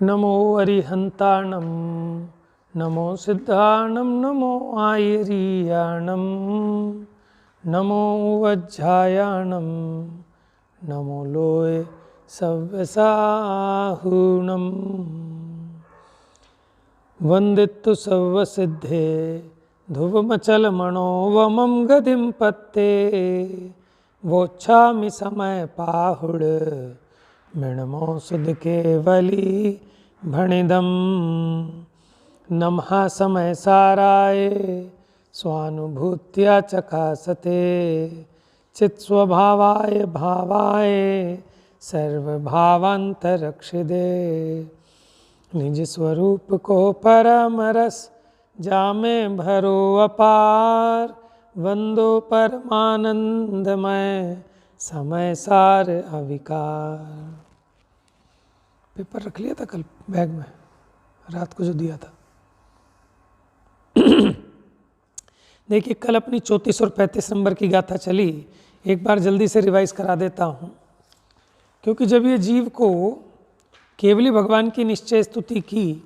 नमो अरिहंताणं नमो सिद्धाणं नमो आयरीयाणं नमो वज्झायाणं नमो लोय सव्यसाहुणं वंदित्तु सर्वसिद्धे ध्रुवमचलमणोवमं गतिं पत्ते वोच्छामि समय पाहुड मृणमो सुध केवली भणिदम नमः समय साराय स्वानुभूत्या चकासते चित स्वभावाय भावाय सर्वभावांतरक्षिदे निज स्वरूप को परम रस जामे भरो अपार वंदो परमानंदमय समय सार अविकार। पेपर रख लिया था कल बैग में, रात को जो दिया था। देखिए कल अपनी 34 और 35 नंबर की गाथा चली, एक बार जल्दी से रिवाइज करा देता हूँ, क्योंकि जब ये जीव को केवली भगवान की निश्चय स्तुति की,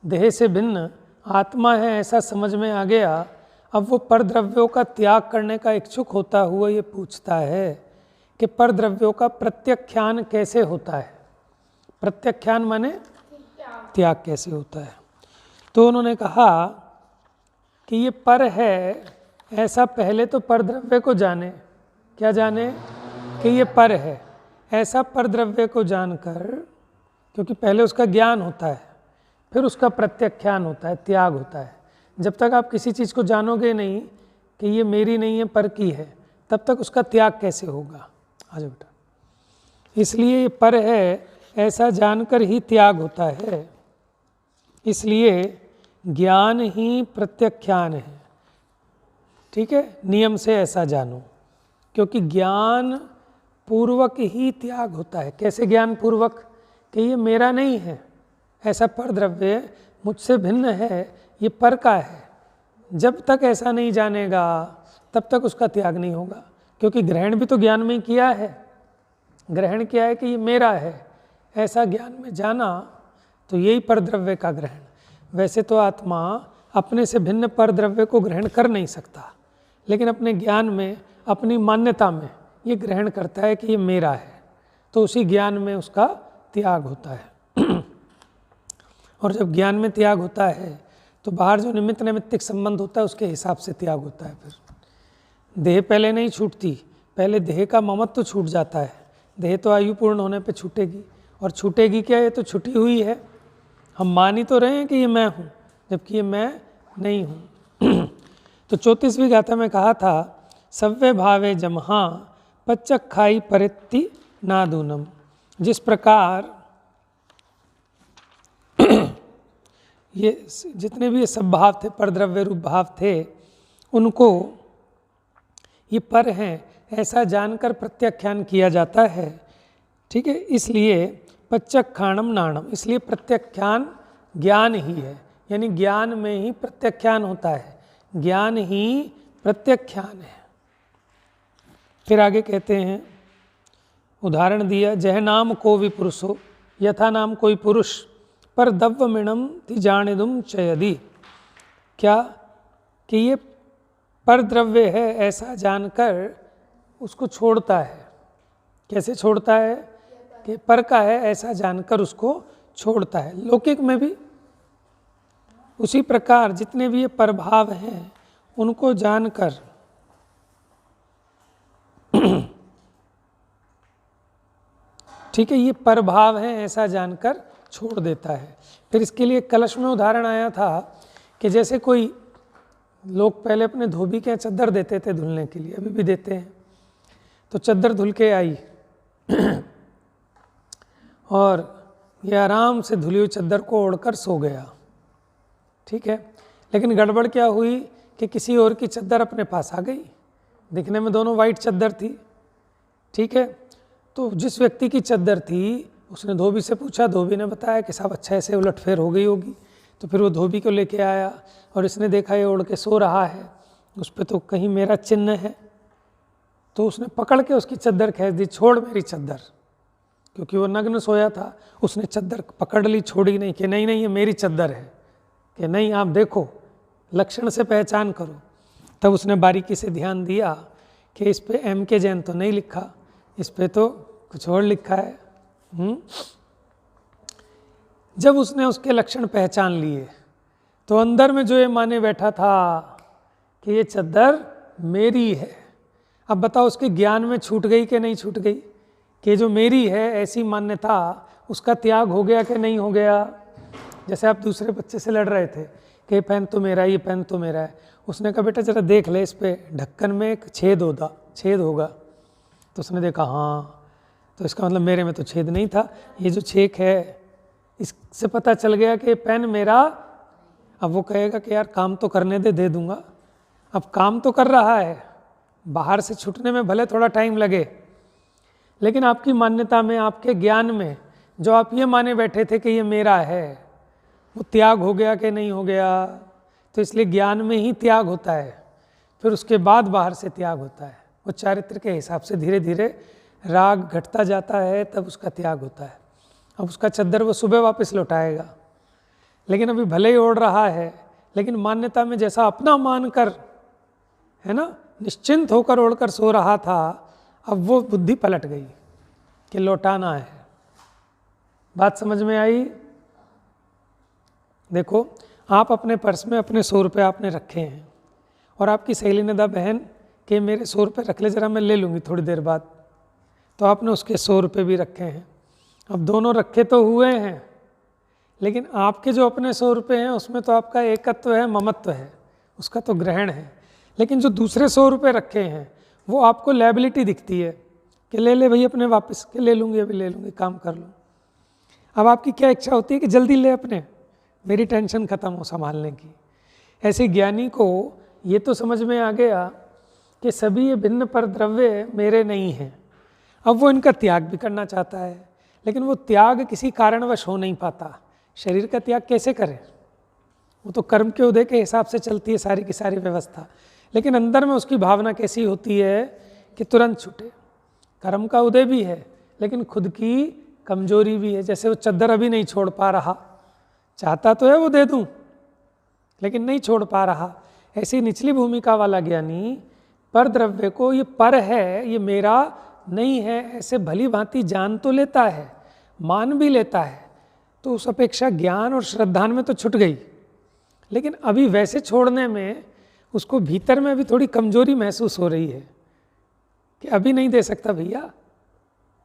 देह से भिन्न आत्मा है ऐसा समझ में आ गया, अब वो परद्रव्यों का त्याग करने का इच्छुक होता हुआ ये पूछता है कि परद्रव्यों का प्रत्याख्यान कैसे होता है। प्रत्याख्यान माने त्याग कैसे होता है। तो उन्होंने कहा कि ये पर है ऐसा पहले तो परद्रव्य को जाने। क्या जाने? कि ये पर है ऐसा परद्रव्य को जानकर, क्योंकि पहले उसका ज्ञान होता है, फिर उसका प्रत्याख्यान होता है, त्याग होता है। जब तक आप किसी चीज़ को जानोगे नहीं कि ये मेरी नहीं है पर की है, तब तक उसका त्याग कैसे होगा। आ जाओ बेटा। इसलिए ये पर है ऐसा जानकर ही त्याग होता है। इसलिए ज्ञान ही प्रत्याख्यान है। ठीक है, नियम से ऐसा जानो, क्योंकि ज्ञान पूर्वक ही त्याग होता है। कैसे ज्ञान पूर्वक? कि ये मेरा नहीं है, ऐसा परद्रव्य मुझसे भिन्न है, ये पर का है। जब तक ऐसा नहीं जानेगा तब तक उसका त्याग नहीं होगा, क्योंकि ग्रहण भी तो ज्ञान में ही किया है। ग्रहण किया है कि ये मेरा है, ऐसा ज्ञान में जाना, तो यही परद्रव्य का ग्रहण। वैसे तो आत्मा अपने से भिन्न परद्रव्य को ग्रहण कर नहीं सकता, लेकिन अपने ज्ञान में, अपनी मान्यता में ये ग्रहण करता है कि ये मेरा है, तो उसी ज्ञान में उसका त्याग होता है। और जब ज्ञान में त्याग होता है तो बाहर जो निमित्त नैमित्तिक संबंध होता है उसके हिसाब से त्याग होता है। फिर देह पहले नहीं छूटती, पहले देह का ममत्व तो छूट जाता है। देह तो आयु पूर्ण होने पे छूटेगी, और छूटेगी क्या? ये तो छुटी हुई है। हम मान ही तो रहे हैं कि ये मैं हूँ, जबकि ये मैं नहीं हूँ। तो 34वीं गाथा में कहा था, सव्य भावे जमहा पच्चक खाई परित्ति नादूनम। जिस प्रकार ये जितने भी ये सब भाव थे, परद्रव्य रूप भाव थे, उनको ये पर हैं ऐसा जानकर प्रत्याख्यान किया जाता है। ठीक है, इसलिए पच्चक खाणम नाणम, इसलिए प्रत्याख्यान ज्ञान ही है, यानी ज्ञान में ही प्रत्याख्यान होता है, ज्ञान ही प्रत्याख्यान है। फिर आगे कहते हैं, उदाहरण दिया, जह नाम को विपुरुषो, यथा नाम कोई पुरुष पर दव्यमिणम तिजाणिदुम चयदि। क्या? कि ये परद्रव्य है ऐसा जानकर उसको छोड़ता है। कैसे छोड़ता है? कि पर का है ऐसा जानकर उसको छोड़ता है। लौकिक में भी उसी प्रकार जितने भी ये परभाव हैं उनको जानकर ठीक है, ये परभाव है ऐसा जानकर छोड़ देता है। फिर इसके लिए कलश में उदाहरण आया था कि जैसे कोई लोग पहले अपने धोबी के चद्दर देते थे धुलने के लिए, अभी भी देते हैं। तो चद्दर धुल के आई और ये आराम से धुली हुई चद्दर को ओढ़कर सो गया। ठीक है, लेकिन गड़बड़ क्या हुई कि किसी और की चद्दर अपने पास आ गई। दिखने में दोनों वाइट चद्दर थी। ठीक है, तो जिस व्यक्ति की चद्दर थी उसने धोबी से पूछा, धोबी ने बताया कि साहब अच्छा ऐसे उलटफेर हो गई होगी। तो फिर वो धोबी को लेके आया और इसने देखा ये ओढ़ के सो रहा है, उस पर तो कहीं मेरा चिन्ह है। तो उसने पकड़ के उसकी चद्दर खींच दी, छोड़ मेरी चद्दर, क्योंकि वो नग्न सोया था। उसने चद्दर पकड़ ली, छोड़ी नहीं कि नहीं नहीं ये मेरी चद्दर है, कि नहीं आप देखो, लक्षण से पहचान करो। तब उसने बारीकी से ध्यान दिया कि इस पे एम के जैन तो नहीं लिखा, इस पे तो कुछ और लिखा है। जब उसने उसके लक्षण पहचान लिए तो अंदर में जो ये माने बैठा था कि ये चद्दर मेरी है। अब बताओ उसके ज्ञान में छूट गई कि नहीं छूट गई, कि जो मेरी है ऐसी मान्यता उसका त्याग हो गया कि नहीं हो गया। जैसे आप दूसरे बच्चे से लड़ रहे थे कि ये पेन तो मेरा है, ये पेन तो मेरा है। उसने कहा बेटा जरा देख ले, इस पे ढक्कन में एक छेद होगा। तो उसने देखा हाँ, तो इसका मतलब मेरे में तो छेद नहीं था, ये जो छेद है इससे पता चल गया कि पेन मेरा। अब वो कहेगा कि यार काम तो करने दे दूंगा। अब काम तो कर रहा है, बाहर से छूटने में भले थोड़ा टाइम लगे, लेकिन आपकी मान्यता में, आपके ज्ञान में जो आप ये माने बैठे थे कि ये मेरा है, वो त्याग हो गया कि नहीं हो गया। तो इसलिए ज्ञान में ही त्याग होता है, फिर उसके बाद बाहर से त्याग होता है। वो चारित्र के हिसाब से धीरे धीरे राग घटता जाता है, तब उसका त्याग होता है। अब उसका चद्दर वो सुबह वापस लौटाएगा, लेकिन अभी भले ही ओढ़ रहा है, लेकिन मान्यता में जैसा अपना मानकर, है ना, निश्चिंत होकर ओढ़कर सो रहा था, अब वो बुद्धि पलट गई कि लौटाना है। बात समझ में आई? देखो आप अपने पर्स में अपने 100 रुपये आपने रखे हैं और आपकी सहेली ने कहा बहन कि मेरे 100 रुपये रख ले जरा, मैं ले लूँगी थोड़ी देर बाद। तो आपने उसके 100 रुपये भी रखे हैं। अब दोनों रखे तो हुए हैं, लेकिन आपके जो अपने 100 रुपये हैं उसमें तो आपका एकत्व है, ममत्व है, उसका तो ग्रहण है। लेकिन जो दूसरे 100 रुपये रखे हैं वो आपको लायबिलिटी दिखती है कि ले भाई अपने वापस, के ले लूँगी, अभी ले लूँगी, काम कर लूँ। अब आपकी क्या इच्छा होती है कि जल्दी ले अपने, मेरी टेंशन ख़त्म हो संभालने की। ऐसे ज्ञानी को ये तो समझ में आ गया कि सभी ये भिन्न पर द्रव्य मेरे नहीं हैं। अब वो इनका त्याग भी करना चाहता है, लेकिन वो त्याग किसी कारणवश हो नहीं पाता। शरीर का त्याग कैसे करे? वो तो कर्म के उदय के हिसाब से चलती है सारी की सारी व्यवस्था, लेकिन अंदर में उसकी भावना कैसी होती है कि तुरंत छूटे। कर्म का उदय भी है, लेकिन खुद की कमजोरी भी है। जैसे वो चद्दर अभी नहीं छोड़ पा रहा, चाहता तो है वो दे दूं, लेकिन नहीं छोड़ पा रहा। ऐसी निचली भूमिका वाला ज्ञानी पर द्रव्य को ये पर है, ये मेरा नहीं है, ऐसे भली भांति जान तो लेता है, मान भी लेता है। तो उस अपेक्षा ज्ञान और श्रद्धान में तो छूट गई, लेकिन अभी वैसे छोड़ने में उसको भीतर में भी थोड़ी कमजोरी महसूस हो रही है कि अभी नहीं दे सकता भैया।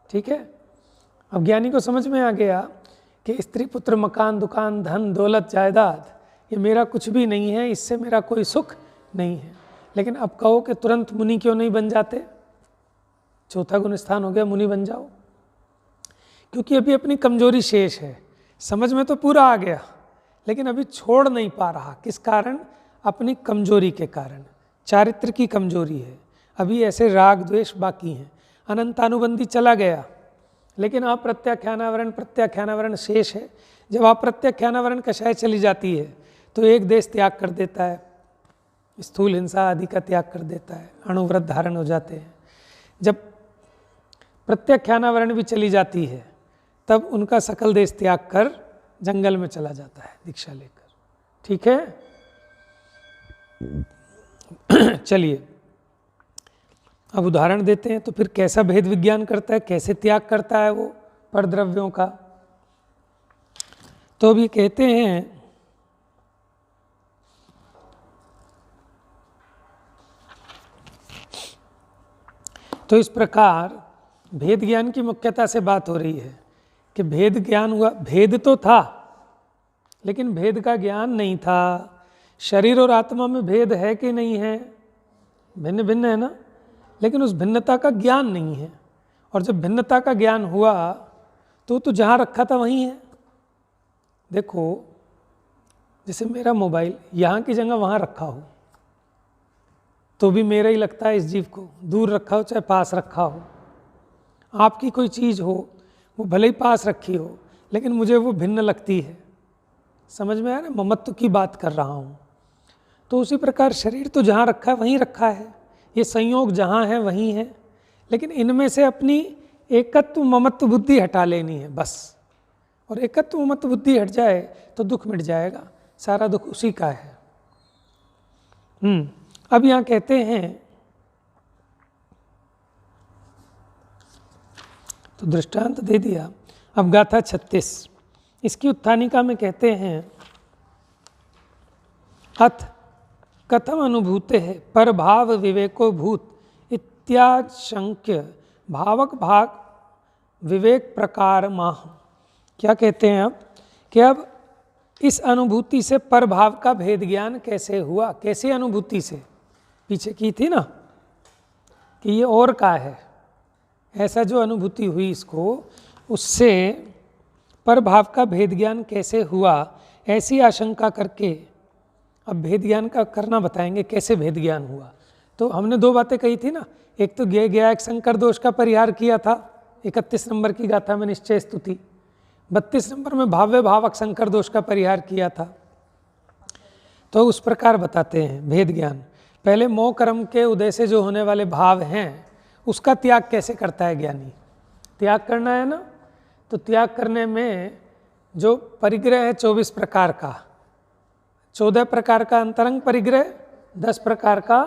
ठीक है, अब ज्ञानी को समझ में आ गया कि स्त्री पुत्र मकान दुकान धन दौलत जायदाद ये मेरा कुछ भी नहीं है, इससे मेरा कोई सुख नहीं है। लेकिन अब कहो कि तुरंत मुनि क्यों नहीं बन जाते? चौथा गुण स्थान हो गया, मुनि बन जाओ। क्योंकि अभी अपनी कमजोरी शेष है। समझ में तो पूरा आ गया, लेकिन अभी छोड़ नहीं पा रहा। किस कारण? अपनी कमजोरी के कारण, चारित्र की कमजोरी है। अभी ऐसे राग द्वेष बाकी हैं। अनंतानुबंधी चला गया, लेकिन अप्रत्याख्यानावरण शेष है। जब अप्रत्याख्यानावरण कषाय चली जाती है तो एक देश त्याग कर देता है, स्थूल हिंसा आदि का त्याग कर देता है, अणुव्रत धारण हो जाते हैं। जब प्रत्याख्यानावरण भी चली जाती है तब उनका सकल देश त्याग कर जंगल में चला जाता है दीक्षा लेकर। ठीक है, चलिए अब उदाहरण देते हैं। तो फिर कैसा भेद विज्ञान करता है, कैसे त्याग करता है वो परद्रव्यों का। तो अभी कहते हैं तो इस प्रकार भेद ज्ञान की मुख्यता से बात हो रही है कि भेद ज्ञान हुआ। भेद तो था, लेकिन भेद का ज्ञान नहीं था। शरीर और आत्मा में भेद है कि नहीं है? भिन्न भिन्न है ना, लेकिन उस भिन्नता का ज्ञान नहीं है। और जब भिन्नता का ज्ञान हुआ तो जहाँ रखा था वहीं है। देखो जैसे मेरा मोबाइल यहाँ की जगह वहाँ रखा हो तो भी मेरा ही लगता है इस जीव को, दूर रखा हो चाहे पास रखा हो। आपकी कोई चीज़ हो वो भले ही पास रखी हो, लेकिन मुझे वो भिन्न लगती है। समझ में आ रहा है? ममत्व की बात कर रहा हूँ। तो उसी प्रकार शरीर तो जहाँ रखा है वहीं रखा है, ये संयोग जहाँ है वहीं है, लेकिन इनमें से अपनी एकत्व ममत्व बुद्धि हटा लेनी है बस, और एकत्व ममत्व बुद्धि हट जाए तो दुख मिट जाएगा, सारा दुख उसी का है। अब यहाँ कहते हैं, तो दृष्टांत दे दिया। अब गाथा 36 इसकी उत्थानिका में कहते हैं, अथ कथम अनुभूते है पर भाव विवेको भूत इत्याशंक्य भावक भाग विवेक प्रकार माह। क्या कहते हैं अब कि अब इस अनुभूति से परभाव का भेद ज्ञान कैसे हुआ, कैसे अनुभूति से, पीछे की थी ना कि ये और का है, ऐसा जो अनुभूति हुई इसको, उससे परभाव का भेद ज्ञान कैसे हुआ, ऐसी आशंका करके अब भेद ज्ञान का करना बताएंगे, कैसे भेद ज्ञान हुआ। तो हमने दो बातें कही थी ना, एक तो गया एक संकर दोष का परिहार किया था 31 नंबर की गाथा में निश्चय स्तुति, 32 नंबर में भाव्य भावक संकर दोष का परिहार किया था। तो उस प्रकार बताते हैं भेद ज्ञान। पहले मोह कर्म के उदय से जो होने वाले भाव हैं उसका त्याग कैसे करता है ज्ञानी। त्याग करना है ना, तो त्याग करने में जो परिग्रह है 24 प्रकार का, 14 प्रकार का अंतरंग परिग्रह, 10 प्रकार का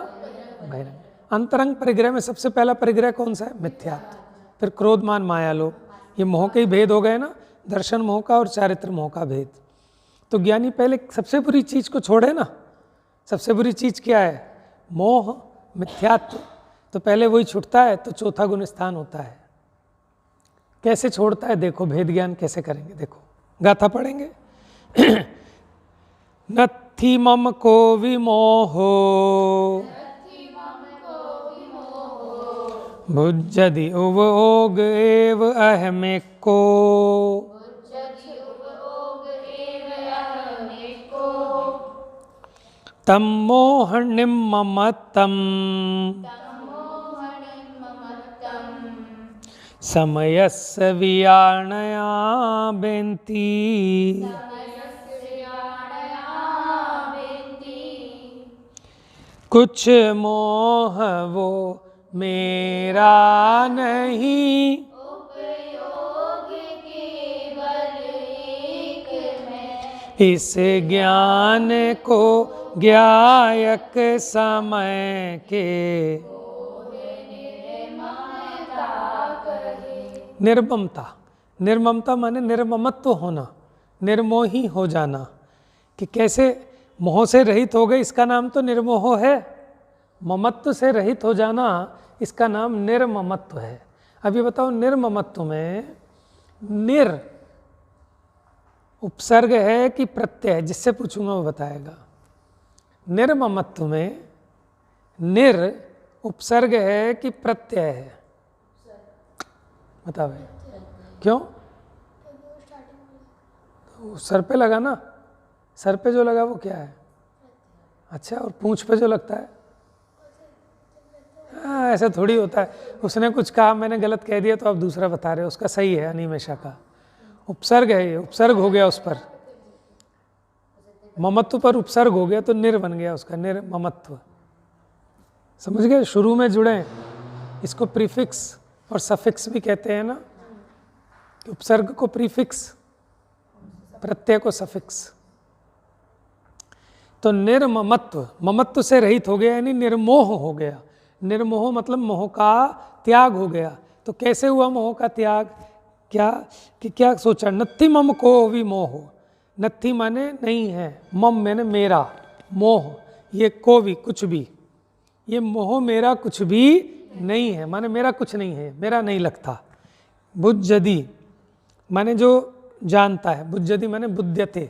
बहिरंग। अंतरंग परिग्रह में सबसे पहला परिग्रह कौन सा है? मिथ्यात्व। फिर क्रोध मान माया लोभ, ये मोह के ही भेद हो गए ना, दर्शन मोह का और चारित्र मोह का भेद। तो ज्ञानी पहले सबसे बुरी चीज को छोड़े ना, सबसे बुरी चीज क्या है? मोह, मिथ्यात्व। तो पहले वही छूटता है तो चौथा गुण स्थान होता है। कैसे छोड़ता है देखो, भेद ज्ञान कैसे करेंगे देखो, गाथा पढ़ेंगे। नत्थि मम को विमोहो भुज्यति उवोग एव अहमेको तम मोहनिम ममत्तम समयस्य वियाणया बेन्ति कुछ मोह वो मेरा नहीं इस ज्ञान को ज्ञायक समय के निर्ममता। निर्ममता माने निर्ममत्व होना, निर्मोही हो जाना। कि कैसे मोह से रहित हो गए, इसका नाम तो निर्मोह है। ममत्व से रहित हो जाना, इसका नाम निर्ममत्व है। अब ये बताओ, निर्ममत्व में निर उपसर्ग है कि प्रत्यय है? जिससे पूछूंगा वो बताएगा। निर्ममत्व में निर उपसर्ग है कि प्रत्यय है? बताओ भाई, क्यों? तो सर पे लगा ना, सर पे जो लगा वो क्या है? अच्छा, और पूंछ पे जो लगता है? हाँ, ऐसा थोड़ी होता है। उसने कुछ कहा, मैंने गलत कह दिया तो आप दूसरा बता रहे हो, उसका सही है अनिमेषा का। उपसर्ग है ये, उपसर्ग हो गया उस पर, ममत्व पर उपसर्ग हो गया तो निर बन गया उसका, निर ममत्व। समझ गए? शुरू में जुड़े, इसको प्रीफिक्स और सफिक्स भी कहते हैं ना, कि उपसर्ग को प्रीफिक्स, प्रत्यय को सफिक्स। तो निर्ममत्व, ममत्व से रहित हो गया यानी निर्मोह हो गया। निर्मोह मतलब मोह का त्याग हो गया। तो कैसे हुआ मोह का त्याग? क्या सोचा? नत्थि मम को विमोह। नत्थि माने नहीं है, मम माने मेरा, मोह ये को भी कुछ भी, ये मोह मेरा कुछ भी नहीं है, माने मेरा कुछ नहीं है, मेरा नहीं लगता। बुज्जति माने जो जानता है, बुज्जति माने बुध्यते,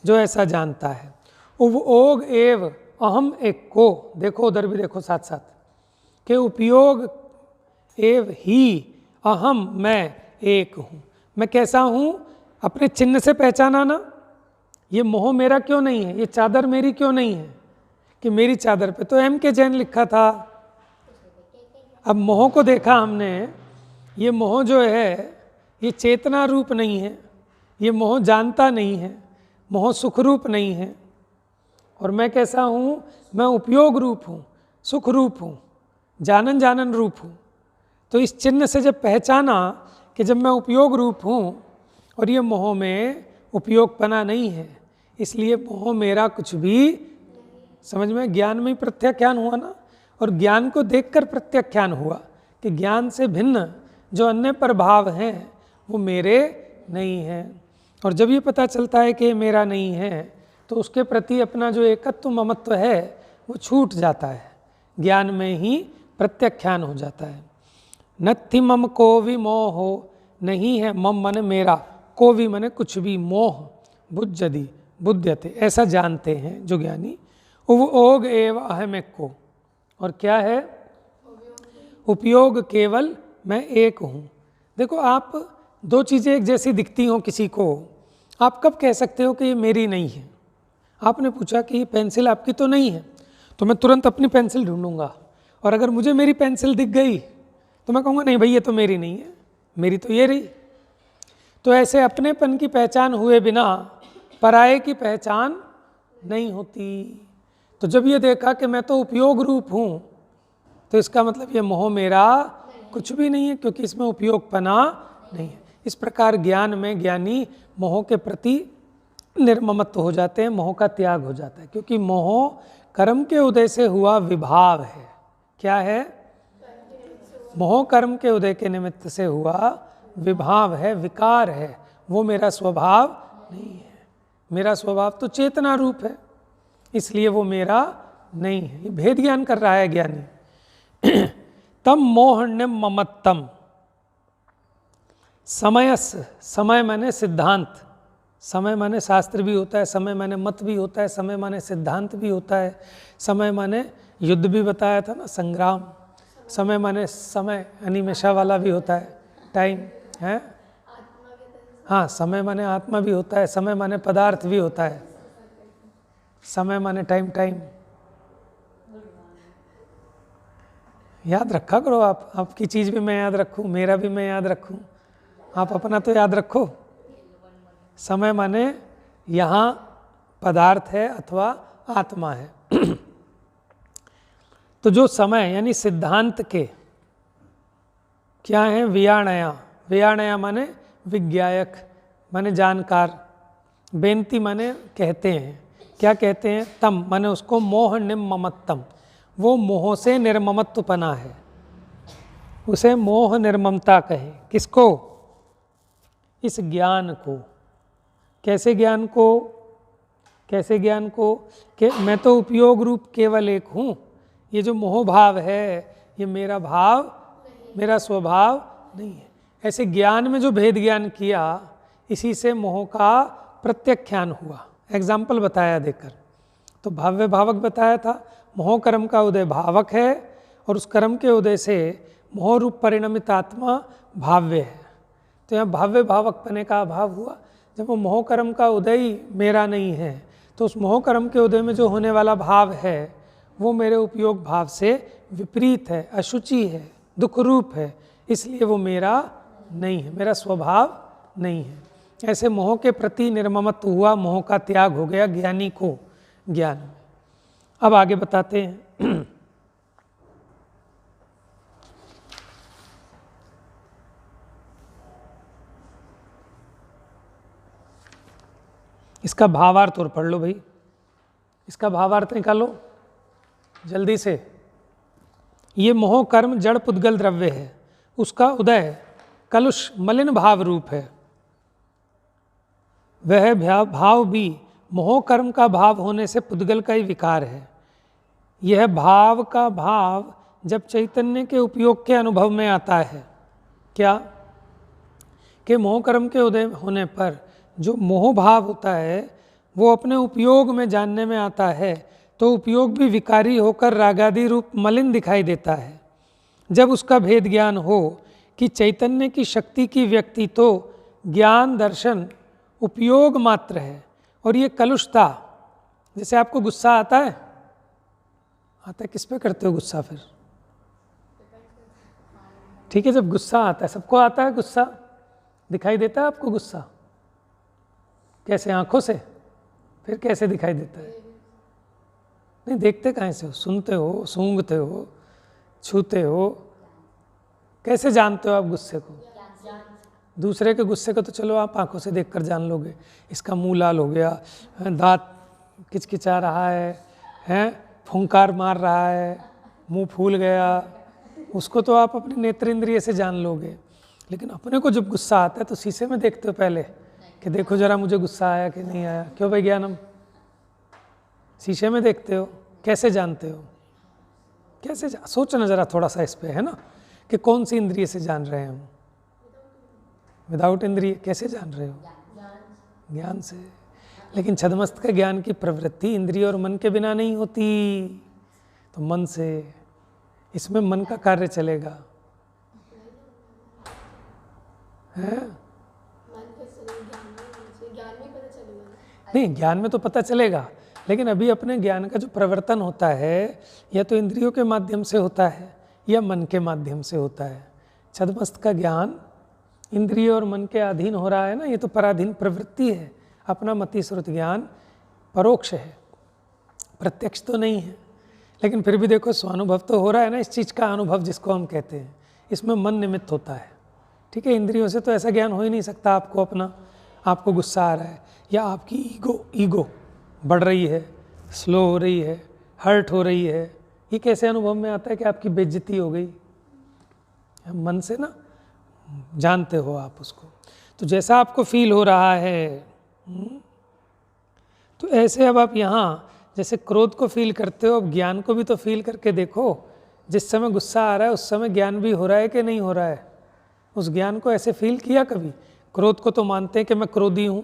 जो ऐसा जानता है। उपयोग एव अहम एक को, देखो उधर भी देखो साथ साथ, के उपयोग एव ही अहम मैं एक हूँ। मैं कैसा हूँ? अपने चिन्ह से पहचाना ना। ये मोह मेरा क्यों नहीं है, ये चादर मेरी क्यों नहीं है? कि मेरी चादर पे तो एम के जैन लिखा था। अब मोह को देखा हमने, ये मोह जो है ये चेतना रूप नहीं है, ये मोह जानता नहीं है, मोह सुख रूप नहीं है। और मैं कैसा हूँ? मैं उपयोग रूप हूँ, सुख रूप हूँ, जानन जानन रूप हूँ। तो इस चिन्ह से जब पहचाना कि जब मैं उपयोग रूप हूँ और ये मोह में उपयोगपना नहीं है, इसलिए मोह मेरा कुछ भी, समझ में, ज्ञान में ही प्रत्याख्यान हुआ ना, और ज्ञान को देखकर प्रत्याख्यान हुआ कि ज्ञान से भिन्न जो अन्य प्रभाव हैं वो मेरे नहीं हैं। और जब ये पता चलता है कि मेरा नहीं है तो उसके प्रति अपना जो एकत्व ममत्व है वो छूट जाता है, ज्ञान में ही प्रत्याख्यान हो जाता है। नत्थि मम को भी मोह हो, नहीं है मम मन मेरा, को भी मने कुछ भी, मोह बुद्धि बुध्यते, ऐसा जानते हैं जो ज्ञानी। ओग एव अहमेक को, और क्या है, उपयोग केवल मैं एक हूँ। देखो आप दो चीज़ें एक जैसी दिखती हों किसी को, आप कब कह सकते हो कि ये मेरी नहीं है? आपने पूछा कि ये पेंसिल आपकी तो नहीं है, तो मैं तुरंत अपनी पेंसिल ढूंढूंगा, और अगर मुझे मेरी पेंसिल दिख गई तो मैं कहूँगा नहीं भाई ये तो मेरी नहीं है, मेरी तो ये रही। तो ऐसे अपनेपन की पहचान हुए बिना पराये की पहचान नहीं होती। तो जब ये देखा कि मैं तो उपयोग रूप हूँ, तो इसका मतलब ये मोह मेरा कुछ भी नहीं है, क्योंकि इसमें उपयोगपना नहीं है। इस प्रकार ज्ञान में ज्ञानी मोह के प्रति निर्ममत्व हो जाते हैं, मोह का त्याग हो जाता है, क्योंकि मोह कर्म के उदय से हुआ विभाव है। क्या है? मोह कर्म के उदय के निमित्त से हुआ विभाव है, विकार है, वो मेरा स्वभाव नहीं है। मेरा स्वभाव तो चेतना रूप है, इसलिए वो मेरा नहीं है। ये भेद ज्ञान कर रहा है ज्ञानी। तम मोहण्यम ममत्तम, समयस, समय माने सिद्धांत, समय माने शास्त्र भी होता है, समय माने मत भी होता है, समय माने सिद्धांत भी होता है, समय माने युद्ध भी बताया था ना, संग्राम। समय माने समय अनिमेशा वाला भी होता है, टाइम है। हाँ, समय माने आत्मा भी होता है, समय माने पदार्थ भी होता है, समय माने टाइम, टाइम याद रखा करो आप, आपकी चीज़ भी मैं याद रखूँ, मेरा भी मैं याद रखूँ, आप अपना तो याद रखो। समय माने यहाँ पदार्थ है अथवा आत्मा है। तो जो समय यानी सिद्धांत के क्या है, वियाणया, वियाणया माने विज्ञायक माने जानकार, बेनती माने कहते हैं, क्या कहते हैं, तम माने उसको, मोह निर्ममत्तम, वो मोह से निर्ममत्वपना है, उसे मोह निर्ममता कहे। किसको? इस ज्ञान को। कैसे ज्ञान को? कैसे ज्ञान को? कि मैं तो उपयोग रूप केवल एक हूँ, ये जो मोह भाव है ये मेरा भाव, मेरा स्वभाव नहीं है। ऐसे ज्ञान में जो भेद ज्ञान किया, इसी से मोह का प्रत्याख्यान हुआ। एग्जाम्पल बताया देकर, तो भाव्य भावक बताया था, मोह कर्म का उदय भावक है, और उस कर्म के उदय से मोह रूप परिणमित आत्मा भाव्य है। तो यहाँ भाव्य भावक पने का अभाव हुआ। जब वो मोह कर्म का उदय ही मेरा नहीं है, तो उस मोह कर्म के उदय में जो होने वाला भाव है वो मेरे उपयोग भाव से विपरीत है, अशुचि है, दुख रूप है, इसलिए वो मेरा नहीं है, मेरा स्वभाव नहीं है। ऐसे मोह के प्रति निर्ममत्व हुआ, मोह का त्याग हो गया ज्ञानी को ज्ञान में। अब आगे बताते हैं। इसका भावार्थ और पढ़ लो भाई, इसका भावार्थ निकालो जल्दी से। ये मोह कर्म जड़ पुद्गल द्रव्य है, उसका उदय कलुष मलिन भाव रूप है। वह भाव भी मोह कर्म का भाव होने से पुद्गल का ही विकार है। यह भाव का भाव जब चैतन्य के उपयोग के अनुभव में आता है, क्या कि मोह कर्म के उदय होने पर जो मोह भाव होता है वो अपने उपयोग में जानने में आता है, तो उपयोग भी विकारी होकर रागादि रूप मलिन दिखाई देता है। जब उसका भेद ज्ञान हो कि चैतन्य की शक्ति की व्यक्ति तो ज्ञान दर्शन उपयोग मात्र है, और ये कलुषता, जैसे आपको गुस्सा आता है, किस पे करते हो गुस्सा फिर? ठीक है, जब गुस्सा आता है, सबको आता है गुस्सा, दिखाई देता है आपको गुस्सा? कैसे? आंखों से? फिर कैसे दिखाई देता है? नहीं देखते कहाँ से हो? सुनते हो, सूंघते हो, छूते हो, कैसे जानते हो आप गुस्से को? दूसरे के गुस्से को तो चलो आप आंखों से देखकर जान लोगे, इसका मुंह लाल हो गया, दांत किचकिचा रहा है, फुंकार मार रहा है, मुंह फूल गया, उसको तो आप अपने नेत्र इंद्रिय से जान लोगे। लेकिन अपने को जब गुस्सा आता है तो शीशे में देखते हो पहले कि देखो जरा मुझे गुस्सा आया कि नहीं आया? क्यों भाई ज्ञानम? शीशे में देखते हो, कैसे जानते हो? कैसे सोचना जरा थोड़ा सा इस पे, है ना, कि कौन सी इंद्रिय से जान रहे हैं हम? विदाउट इंद्रिय कैसे जान रहे हो? ज्ञान से। लेकिन छद्मस्त का ज्ञान की प्रवृत्ति इंद्रिय और मन के बिना नहीं होती, तो मन से, इसमें मन का कार्य चलेगा, है? नहीं, ज्ञान में तो पता चलेगा, लेकिन अभी अपने ज्ञान का जो प्रवर्तन होता है या तो इंद्रियों के माध्यम से होता है या मन के माध्यम से होता है। छद्मस्त का ज्ञान इंद्रिय और मन के अधीन हो रहा है ना, ये तो पराधीन प्रवृत्ति है। अपना मति श्रुति ज्ञान परोक्ष है, प्रत्यक्ष तो नहीं है, लेकिन फिर भी देखो स्वानुभव तो हो रहा है ना, इस चीज़ का अनुभव जिसको हम कहते हैं, इसमें मन निमित्त होता है। ठीक है, इंद्रियों से तो ऐसा ज्ञान हो ही नहीं सकता आपको अपना, आपको गुस्सा आ रहा है या आपकी ईगो बढ़ रही है, स्लो हो रही है, हर्ट हो रही है, ये कैसे अनुभव में आता है कि आपकी बेइज्जती हो गई? मन से ना जानते हो आप उसको। तो जैसा आपको फील हो रहा है, तो ऐसे अब आप यहाँ जैसे क्रोध को फील करते हो, अब ज्ञान को भी तो फील करके देखो। जिस समय गुस्सा आ रहा है उस समय ज्ञान भी हो रहा है कि नहीं हो रहा है? उस ज्ञान को ऐसे फील किया कभी? क्रोध को तो मानते हैं कि मैं क्रोधी हूँ,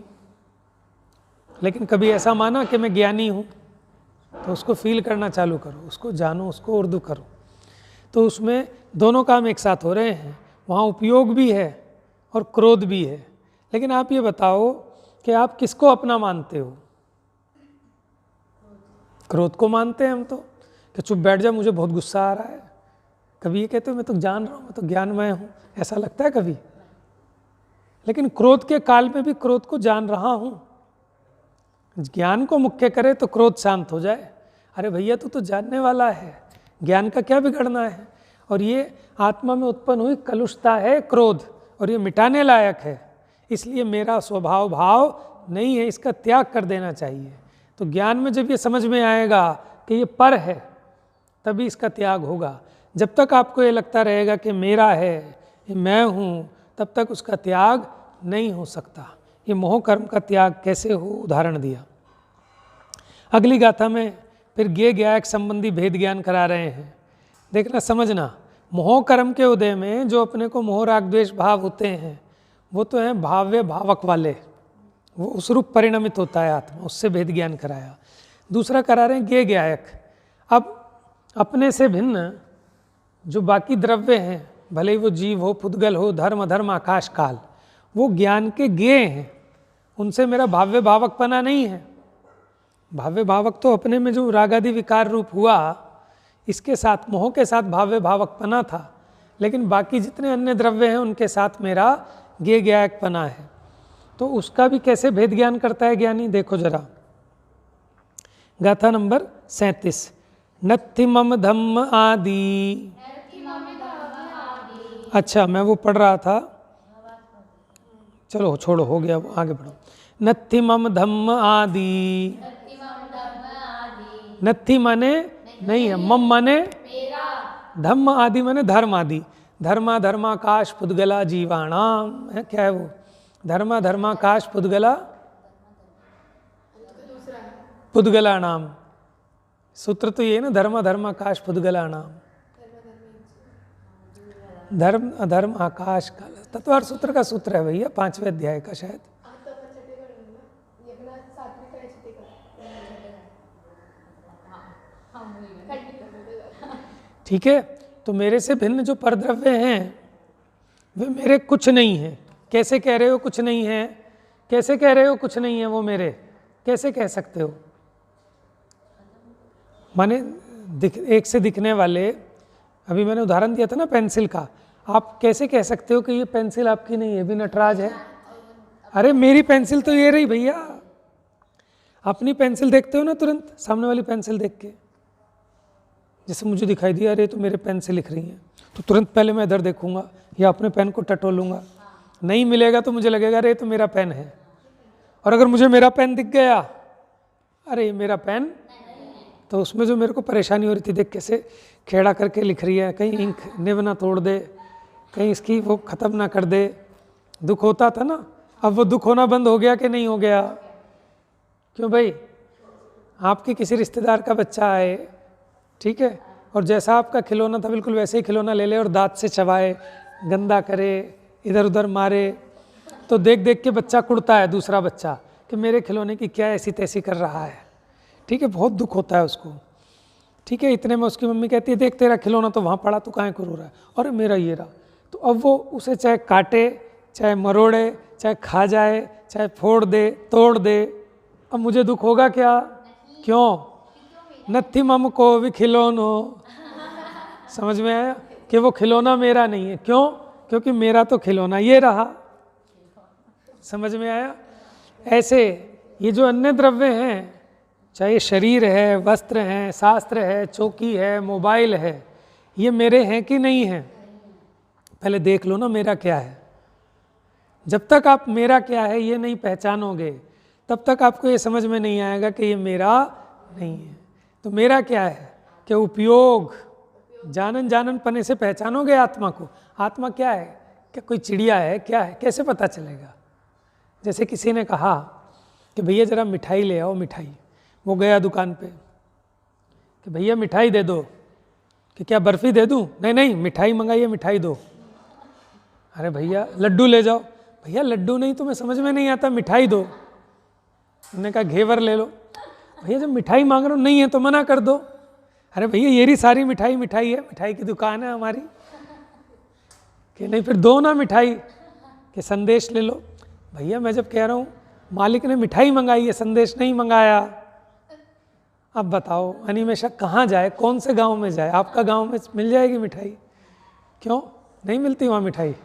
लेकिन कभी ऐसा माना कि मैं ज्ञानी हूँ? तो उसको फील करना चालू करो, उसको जानो, उसको उर्दू करो, तो उसमें दोनों काम एक साथ हो रहे हैं। वहाँ उपयोग भी है और क्रोध भी है। लेकिन आप ये बताओ कि आप किसको अपना मानते हो? क्रोध को मानते हैं हम तो, कि चुप बैठ जा, मुझे बहुत गुस्सा आ रहा है। कभी ये कहते हो मैं तो जान रहा हूँ, मैं तो ज्ञानमय हूँ, ऐसा लगता है कभी? लेकिन क्रोध के काल में भी क्रोध को जान रहा हूँ। ज्ञान को मुख्य करे तो क्रोध शांत हो जाए। अरे भैया तू तो जानने वाला है, ज्ञान का क्या बिगड़ना है? और ये आत्मा में उत्पन्न हुई कलुषता है क्रोध, और ये मिटाने लायक है, इसलिए मेरा स्वभाव भाव नहीं है, इसका त्याग कर देना चाहिए। तो ज्ञान में जब ये समझ में आएगा कि ये पर है, तभी इसका त्याग होगा। जब तक आपको ये लगता रहेगा कि मेरा है, ये मैं हूँ, तब तक उसका त्याग नहीं हो सकता। ये मोह कर्म का त्याग कैसे हो, उदाहरण दिया। अगली गाथा में फिर ज्ञेय ज्ञायक संबंधी भेद ज्ञान करा रहे हैं। देखना, समझना, मोह कर्म के उदय में जो अपने को मोह राग द्वेष भाव होते हैं, वो तो हैं भाव्य भावक वाले, वो उस रूप परिणमित होता है आत्मा, उससे भेद ज्ञान कराया। दूसरा करा रहे हैं ज्ञेय ज्ञायक। अब अपने से भिन्न जो बाकी द्रव्य हैं, भले ही वो जीव हो, पुद्गल हो, धर्म अधर्म आकाश काल, वो ज्ञान के ज्ञेय हैं, उनसे मेरा भाव्य भावकपना नहीं है। भाव्य भावक तो अपने में जो रागादि विकार रूप हुआ, इसके साथ मोह के साथ भाव्य भावकपना था, लेकिन बाकी जितने अन्य द्रव्य हैं उनके साथ मेरा ज्ञेय ज्ञायकपना है। तो उसका भी कैसे भेद ज्ञान करता है ज्ञानी, देखो जरा। गाथा नंबर 37। नत्थि मम धम्म आदि। अच्छा, मैं वो पढ़ रहा था, चलो छोड़ो, हो गया वो, आगे बढ़ो। नत्थि मम धम्म आदि। नत्थि माने नहीं है, मम माने धम्म, आदि माने धर्म आदि। धर्मा धर्माकाश पुद्गला जीवाणाम है, क्या है वो? धर्मा धर्माकाश पुद्गला पुद्गला नाम। सूत्र तो ये है ना, धर्मा धर्माकाश पुद्गला नाम। धर्म अधर्म आकाश काल, तत्वार्थ सूत्र का सूत्र है भैया, 5वें अध्याय का शायद। ठीक है, तो मेरे से भिन्न जो परद्रव्य हैं वे मेरे कुछ नहीं है। कैसे कह रहे हो कुछ नहीं है? कैसे कह रहे हो कुछ नहीं है वो मेरे? कैसे कह सकते हो? माने एक से दिखने वाले, अभी मैंने उदाहरण दिया था ना पेंसिल का, आप कैसे कह सकते हो कि ये पेंसिल आपकी नहीं है, भी नटराज है? अरे मेरी पेंसिल तो ये रही भैया। अपनी पेंसिल देखते हो ना तुरंत, सामने वाली पेंसिल देख के, जैसे मुझे दिखाई दिया अरे तो मेरे पेन से लिख रही हैं, तो तुरंत पहले मैं इधर देखूंगा या अपने पेन को टटोलूंगा, नहीं मिलेगा तो मुझे लगेगा अरे तो मेरा पेन है। और अगर मुझे मेरा पेन दिख गया, अरे ये मेरा पेन, तो उसमें जो मेरे को परेशानी हो रही थी, देख कैसे खेड़ा करके लिख रही है, कहीं इंक निब ना तोड़ दे, कहीं इसकी वो ख़त्म ना कर दे, दुख होता था ना। अब वो दुख होना बंद हो गया कि नहीं हो गया? क्यों भाई? आपके किसी रिश्तेदार का बच्चा आए, ठीक है, और जैसा आपका खिलौना था बिल्कुल वैसे ही खिलौना ले ले और दांत से चबाए, गंदा करे, इधर उधर मारे, तो देख देख के बच्चा कुड़ता है, दूसरा बच्चा, कि मेरे खिलौने की क्या ऐसी तैसी कर रहा है, ठीक है, बहुत दुख होता है उसको, ठीक है। इतने में उसकी मम्मी कहती है देख तेरा खिलौना तो वहाँ पड़ा, तो काहे को रो रहा है, अरे मेरा ये रहा। तो अब वो उसे चाहे काटे, चाहे मरोड़े, चाहे खा जाए, चाहे फोड़ दे, तोड़ दे, अब मुझे दुख होगा क्या? क्यों? नथी मम को भी खिलौनो। समझ में आया कि वो खिलौना मेरा नहीं है। क्यों? क्योंकि मेरा तो खिलौना ये रहा। समझ में आया? ऐसे ये जो अन्य द्रव्य हैं, चाहे शरीर है, वस्त्र हैं, शास्त्र है, चौकी है, मोबाइल है, ये मेरे हैं कि नहीं हैं? पहले देख लो ना मेरा क्या है। जब तक आप मेरा क्या है ये नहीं पहचानोगे, तब तक आपको ये समझ में नहीं आएगा कि ये मेरा नहीं है। तो मेरा क्या है कि उपयोग, जानन जानन पने से पहचानोगे आत्मा को। आत्मा क्या है? क्या कोई चिड़िया है? क्या है? कैसे पता चलेगा? जैसे किसी ने कहा कि भैया ज़रा मिठाई ले आओ, मिठाई। वो गया दुकान पे कि भैया मिठाई दे दो, कि क्या बर्फ़ी दे दूं? नहीं नहीं, मिठाई मंगाइए, मिठाई दो। अरे भैया लड्डू ले जाओ। भैया लड्डू नहीं, तुम्हें समझ में नहीं आता, मिठाई दो। उन्होंने कहा घेवर ले लो। भैया जब मिठाई मांग रहा हूँ नहीं है तो मना कर दो। अरे भैया ये रही सारी मिठाई, मिठाई है, मिठाई की दुकान है हमारी। कि नहीं फिर दो ना मिठाई, कि संदेश ले लो। भैया मैं जब कह रहा हूँ मालिक ने मिठाई मंगाई है, संदेश नहीं मंगाया। अब बताओ अनिमेषा कहाँ जाए, कौन से गांव में जाए? आपका गांव में मिल जाएगी मिठाई? क्यों नहीं मिलती वहाँ मिठाई?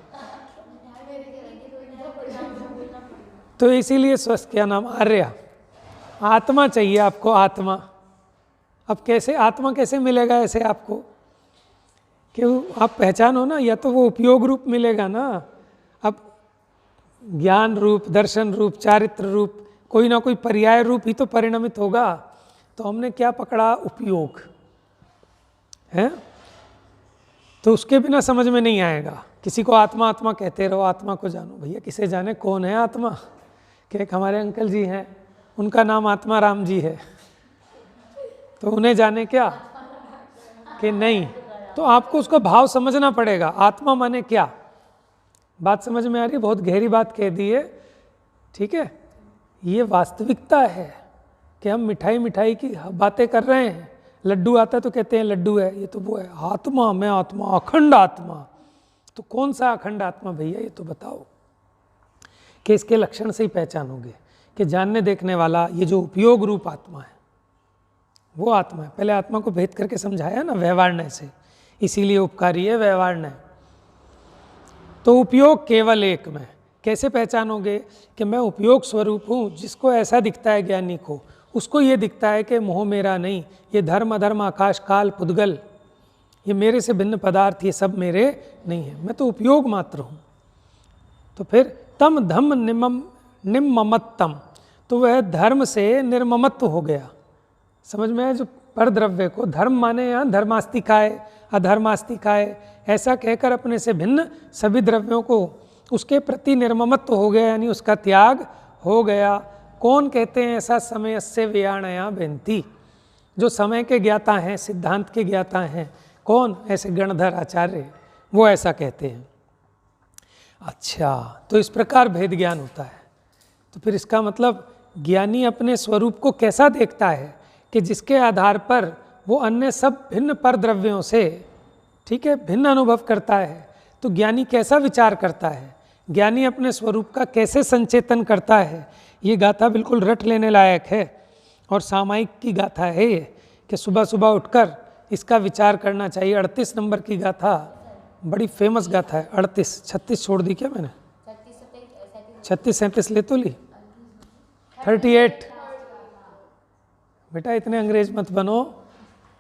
तो इसीलिए स्वस्थ क्या नाम आर्य, आत्मा चाहिए आपको, आत्मा। अब कैसे आत्मा कैसे मिलेगा ऐसे आपको कि आप पहचानो ना, या तो वो उपयोग रूप मिलेगा ना। अब ज्ञान रूप, दर्शन रूप, चारित्र रूप, कोई ना कोई पर्याय रूप ही तो परिणमित होगा। तो हमने क्या पकड़ा? उपयोग है, तो उसके बिना समझ में नहीं आएगा। किसी को आत्मा आत्मा कहते रहो, आत्मा को जानो। भैया किसे जाने कौन है आत्मा? कि एक हमारे अंकल जी हैं, उनका नाम आत्मा राम जी है, तो उन्हें जाने क्या? कि नहीं। तो आपको उसका भाव समझना पड़ेगा। आत्मा माने क्या? बात समझ में आ रही है? बहुत गहरी बात कह दी है, ठीक है। ये वास्तविकता है कि हम मिठाई मिठाई की बातें कर रहे हैं। लड्डू आता है तो कहते हैं लड्डू है, ये तो वो है। आत्मा, मैं आत्मा, अखंड आत्मा। तो कौन सा अखंड आत्मा भैया, ये तो बताओ। कि इसके लक्षण से ही पहचानोगे कि जानने देखने वाला ये जो उपयोग रूप आत्मा है वो आत्मा है। पहले आत्मा को भेद करके समझाया ना व्यवहारण्य से, इसीलिए उपकारी है व्यवहारण्य। तो उपयोग केवल एक में कैसे पहचानोगे? कि मैं उपयोग स्वरूप हूँ। जिसको ऐसा दिखता है ज्ञानी को, उसको ये दिखता है कि मोह मेरा नहीं, ये धर्म अधर्म आकाश काल पुद्गल, ये मेरे से भिन्न पदार्थ, ये सब मेरे नहीं है, मैं तो उपयोग मात्र हूँ। तो फिर तम धम निम्ममत्तम, तो वह धर्म से निर्ममत्व हो गया। समझ में है? जो पर द्रव्य को धर्म माने यहाँ धर्मास्तिकाय, अधर्मास्तिकाय, ऐसा कहकर अपने से भिन्न सभी द्रव्यों को उसके प्रति निर्ममत्व हो गया, यानी उसका त्याग हो गया। कौन कहते हैं ऐसा? समय से व्याणया बेनती, जो समय के ज्ञाता हैं, सिद्धांत के ज्ञाता हैं। कौन? ऐसे गणधर आचार्य, वो ऐसा कहते हैं। अच्छा, तो इस प्रकार भेद ज्ञान होता है। तो फिर इसका मतलब ज्ञानी अपने स्वरूप को कैसा देखता है? कि जिसके आधार पर वो अन्य सब भिन्न पर द्रव्यों से, ठीक है, भिन्न अनुभव करता है। तो ज्ञानी कैसा विचार करता है, ज्ञानी अपने स्वरूप का कैसे संचेतन करता है, ये गाथा बिल्कुल रट लेने लायक है। और सामायिक की गाथा है ये, कि सुबह सुबह उठकर इसका विचार करना चाहिए। 38 नंबर की गाथा बड़ी फेमस गाथा है। 38, 36 छोड़ दी क्या मैंने? 36 37 ले तो ली। 38। बेटा इतने अंग्रेज मत बनो,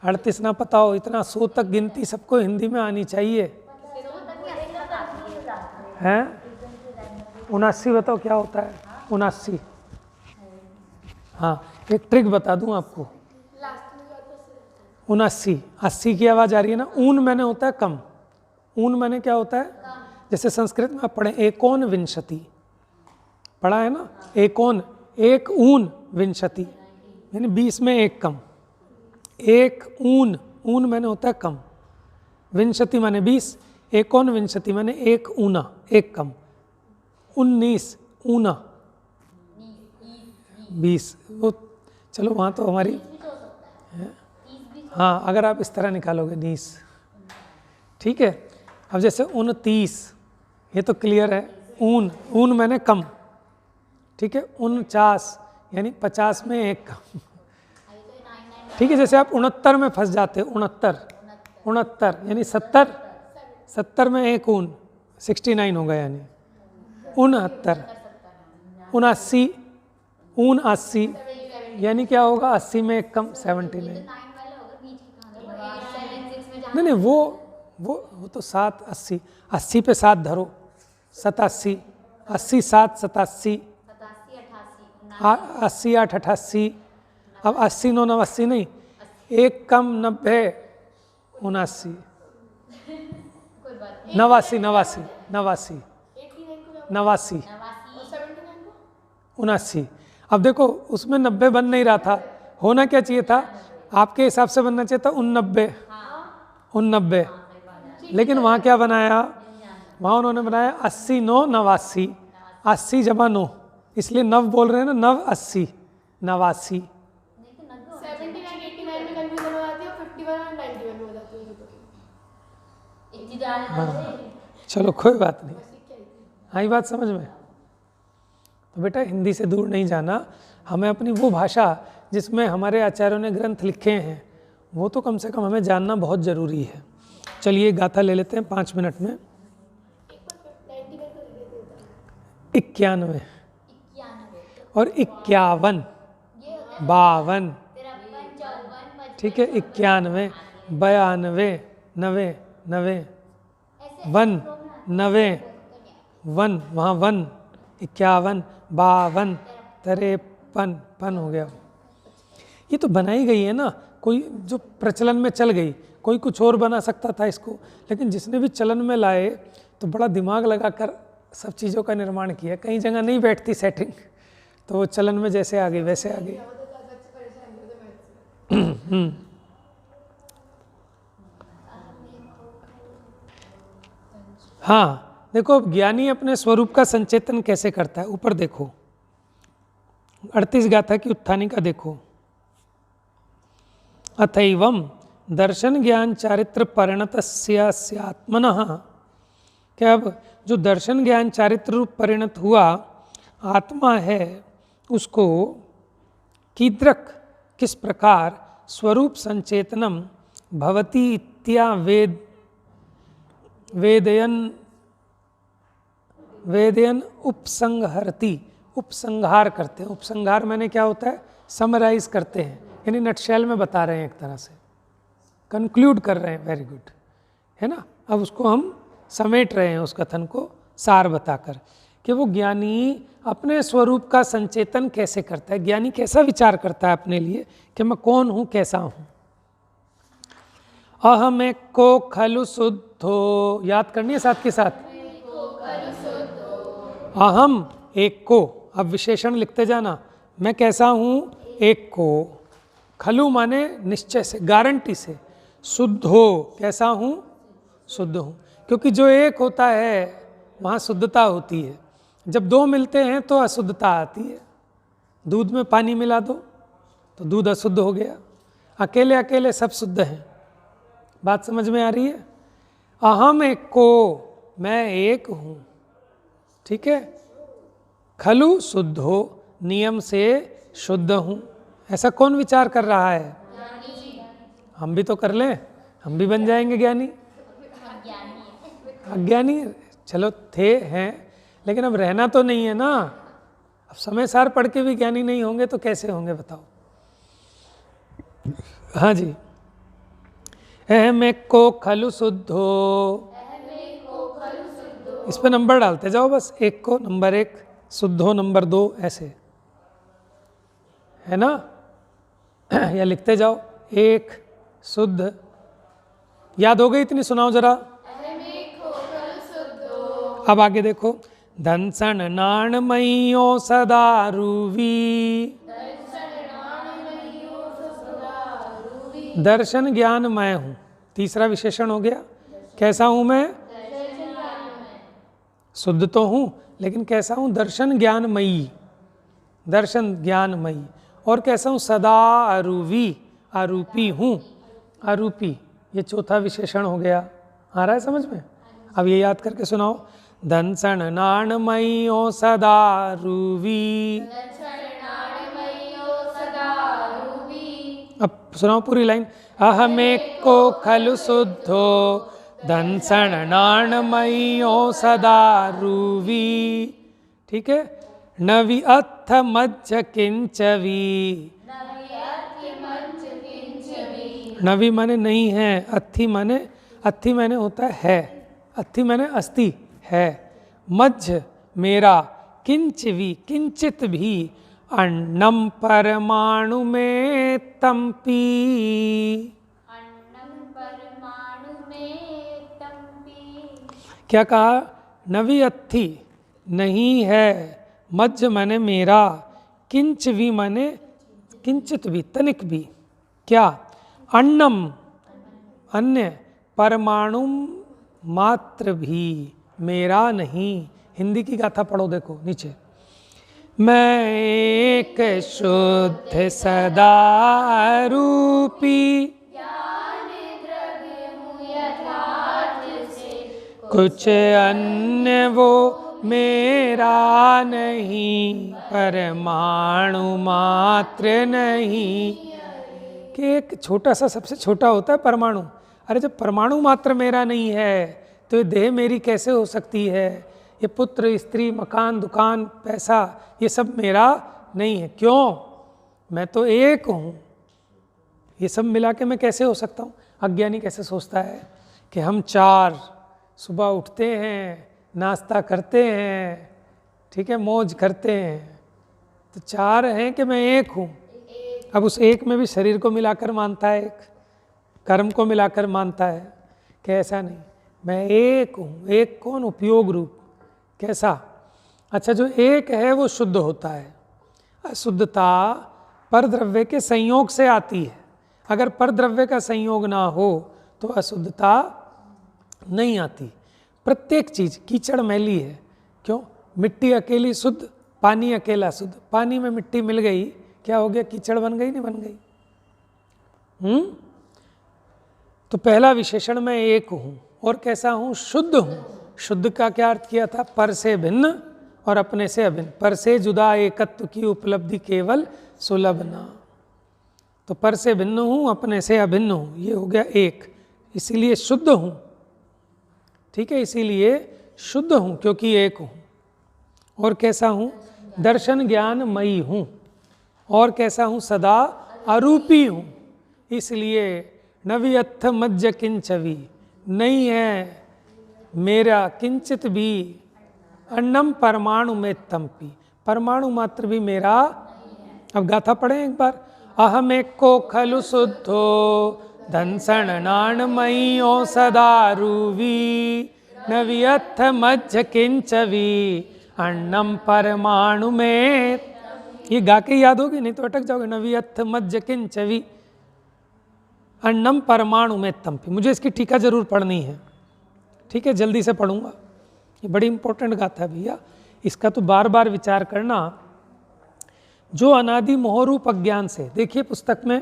38 ना पता हो, इतना 100 तक गिनती सबको हिंदी में आनी चाहिए। हैं 79 बताओ क्या होता है 79? हाँ एक ट्रिक बता दूं आपको। 79 80 की आवाज़ आ रही है ना, ऊन मैंने होता है कम। ऊन मैंने क्या होता है, जैसे संस्कृत में आप पढ़े एकोन विंशति, पढ़ा है ना, एकोन एक ऊन विंशति यानी 20 में एक कम। एक ऊन, ऊन मैंने होता है कम, विंशति माने 20, एकोन विंशति माने एक ऊना एक कम। 19 ऊना 20, वो चलो वहाँ तो हमारी, हाँ अगर आप इस तरह निकालोगे 20, ठीक है। अब जैसे 29, ये तो क्लियर है, ऊन, ऊन मैंने कम, ठीक है। 49 यानी 50 में एक कम, ठीक है। जैसे आप 69 में फंस जाते हो, 69 यानी 70 में एक ऊन, 69 हो गया यानी 69। 79 ऊन 80 यानी क्या होगा, 80 में एक कम, 79। नहीं वो तो 7 80, 80 पे 7 धरो, 87, 80 7 87, 80 8 88, अब 80 9 89 नहीं, एक कम 90 79, 79। अब देखो उसमें 90 बन नहीं रहा था, होना क्या चाहिए था, आपके हिसाब से बनना चाहिए था 89, लेकिन वहाँ क्या बनाया, वहाँ उन्होंने बनाया 80 9 89, 80 जमा 9, इसलिए 9 बोल रहे हैं ना, 9 80 89। हाँ चलो कोई बात नहीं, आई बात समझ में। तो बेटा हिंदी से दूर नहीं जाना, हमें अपनी वो भाषा जिसमें हमारे आचार्यों ने ग्रंथ लिखे हैं वो तो कम से कम हमें जानना बहुत ज़रूरी है। चलिए गाथा ले लेते हैं 5 मिनट में। 91 और 51 52, ठीक है। 91 92 90 90 1 90 1 वहाँ 1 51 52 53 पन हो गया। ये तो बनाई गई है ना, कोई जो प्रचलन में चल गई, कोई कुछ और बना सकता था इसको, लेकिन जिसने भी चलन में लाए तो बड़ा दिमाग लगाकर सब चीज़ों का निर्माण किया। कई जगह नहीं बैठती सेटिंग, तो वो चलन में जैसे आ गई वैसे आ गई। हाँ देखो, ज्ञानी अपने स्वरूप का संचेतन कैसे करता है, ऊपर देखो 38 गाथा की उत्थानी का देखो। अथैवम दर्शन ज्ञान चारित्र परिणतस्यात्मनः, क्या अब जो दर्शन ज्ञान चारित्र रूप परिणत हुआ आत्मा है उसको कीदृक् किस प्रकार स्वरूप संचेतनम भवति इत्या वेदयन उपसंहरति, उपसंहार करते हैं। उपसंहार मैंने क्या होता है, समराइज करते हैं, यानी नटशेल में बता रहे हैं, एक तरह से कंक्लूड कर रहे हैं। वेरी गुड, है ना। अब उसको हम समेट रहे हैं उस कथन को सार बताकर कि वो ज्ञानी अपने स्वरूप का संचेतन कैसे करता है, ज्ञानी कैसा विचार करता है अपने लिए कि मैं कौन हूँ, कैसा हूँ। अहम एक को खलु शुद्धो, याद करनी है साथ के साथ, अहम एक को, अब विशेषण लिखते जाना, मैं कैसा हूँ एक को, खलु माने निश्चय से, गारंटी से, शुद्ध हो, कैसा हूँ शुद्ध हूँ, क्योंकि जो एक होता है वहाँ शुद्धता होती है, जब दो मिलते हैं तो अशुद्धता आती है। दूध में पानी मिला दो तो दूध अशुद्ध हो गया, अकेले अकेले सब शुद्ध हैं। बात समझ में आ रही है। अहम एक को, मैं एक हूँ, ठीक है। खलु शुद्ध हो, नियम से शुद्ध हूँ, ऐसा कौन विचार कर रहा है? हम भी तो कर लें, हम भी बन जाएंगे ज्ञानी। अज्ञानी चलो थे हैं, लेकिन अब रहना तो नहीं है ना। अब समय सार पढ़ के भी ज्ञानी नहीं होंगे तो कैसे होंगे बताओ। हाँ जी, अहमे को खलु शुद्धो, इस पे नंबर डालते जाओ बस, एक को नंबर 1, शुद्धो नंबर 2, ऐसे है ना। या लिखते जाओ, एक शुद्ध, याद हो गई इतनी, सुनाओ जरा। अब आगे देखो, धन सण नाण मईयो सदा रूवी, दर्शन ज्ञान मैं हूं, तीसरा विशेषण हो गया। कैसा हूं मैं? शुद्ध तो हूं, लेकिन कैसा हूं? दर्शन ज्ञानमयी, दर्शन ज्ञानमयी। और कैसा हूं? सदा अरूवी, आरूपी हूं, आरूपी, ये चौथा विशेषण हो गया। आ रहा है समझ में? अब ये याद करके सुनाओ, धन सण नाण मईयो सदा रूवी। अब सुनाओ पूरी लाइन, अहमे को खलु शुद्धो, धन सण नाण मईयो सदा रूवी। ठीक है, नवि अथ मज्ज किंचवी, नवि माने नहीं है, अथि माने होता है, अथि माने अस्थि है, मज्ज मेरा, किंचवी किंचित भी, अन्नम परमाणु में तंपी, क्या कहा? नवि अथि नहीं है, मज्ज माने मेरा, किंच भी माने किंचित भी, तनिक भी, क्या? अन्नम अन्य, परमाणु मात्र भी मेरा नहीं। हिंदी की गाथा पढ़ो, देखो नीचे, मैं एक शुद्ध सदा रूपी, कुछ अन्य वो मेरा नहीं, परमाणु मात्र नहीं। कि एक छोटा सा, सबसे छोटा होता है परमाणु। अरे जब परमाणु मात्र मेरा नहीं है तो ये देह मेरी कैसे हो सकती है? ये पुत्र, स्त्री, मकान, दुकान, पैसा, ये सब मेरा नहीं है। क्यों? मैं तो एक हूँ, ये सब मिला के मैं कैसे हो सकता हूँ? अज्ञानी कैसे सोचता है कि हम चार सुबह उठते हैं, नाश्ता करते हैं, ठीक है, मौज करते हैं, तो चार हैं कि मैं एक हूँ। अब उस एक में भी शरीर को मिलाकर मानता है, एक कर्म को मिलाकर मानता है कि ऐसा नहीं, मैं एक हूँ। एक कौन? उपयोग रूप। कैसा? अच्छा, जो एक है वो शुद्ध होता है। अशुद्धता परद्रव्य के संयोग से आती है। अगर परद्रव्य का संयोग ना हो तो अशुद्धता नहीं आती। प्रत्येक चीज, कीचड़ मैली है, क्यों? मिट्टी अकेली शुद्ध, पानी अकेला शुद्ध। पानी में मिट्टी मिल गई, क्या हो गया? कीचड़ बन गई, नहीं बन गई? तो पहला विशेषण मैं एक हूँ। और कैसा हूँ? शुद्ध हूँ। शुद्ध का क्या अर्थ किया था? पर से भिन्न और अपने से अभिन्न। पर से जुदा एकत्व की उपलब्धि केवल सुलभ ना। तो पर से भिन्न हूँ, अपने से अभिन्न हूँ, ये हो गया एक, इसीलिए शुद्ध हूँ। ठीक है, इसीलिए शुद्ध हूँ क्योंकि एक हूँ। और कैसा हूँ? दर्शन ज्ञानमयी हूँ। और कैसा हूँ? सदा अरूपी हूँ, इसलिए नवियत्थ मज्ज किंचवी, नहीं है मेरा किंचित भी, अन्नम परमाणु में तंपी, परमाणु मात्र भी मेरा। अब गाथा पढ़ें एक बार, अहम एक को खलु शुद्धो, धन सण नाण मईयो सदा रूवी, नवियत्थ मज्ज किंचवी, अन्नम परमाणु में। ये गा के याद होगी, नहीं तो अटक जाओगे। नवियत्थ मज्ज किंचवी, अन्नम परमाणु में तंपी। मुझे इसकी टीका जरूर पढ़नी है, ठीक है, जल्दी से पढ़ूंगा। ये बड़ी इंपॉर्टेंट गाथा है भैया, इसका तो बार बार विचार करना। जो अनादि मोहरूप अज्ञान से, देखिए पुस्तक में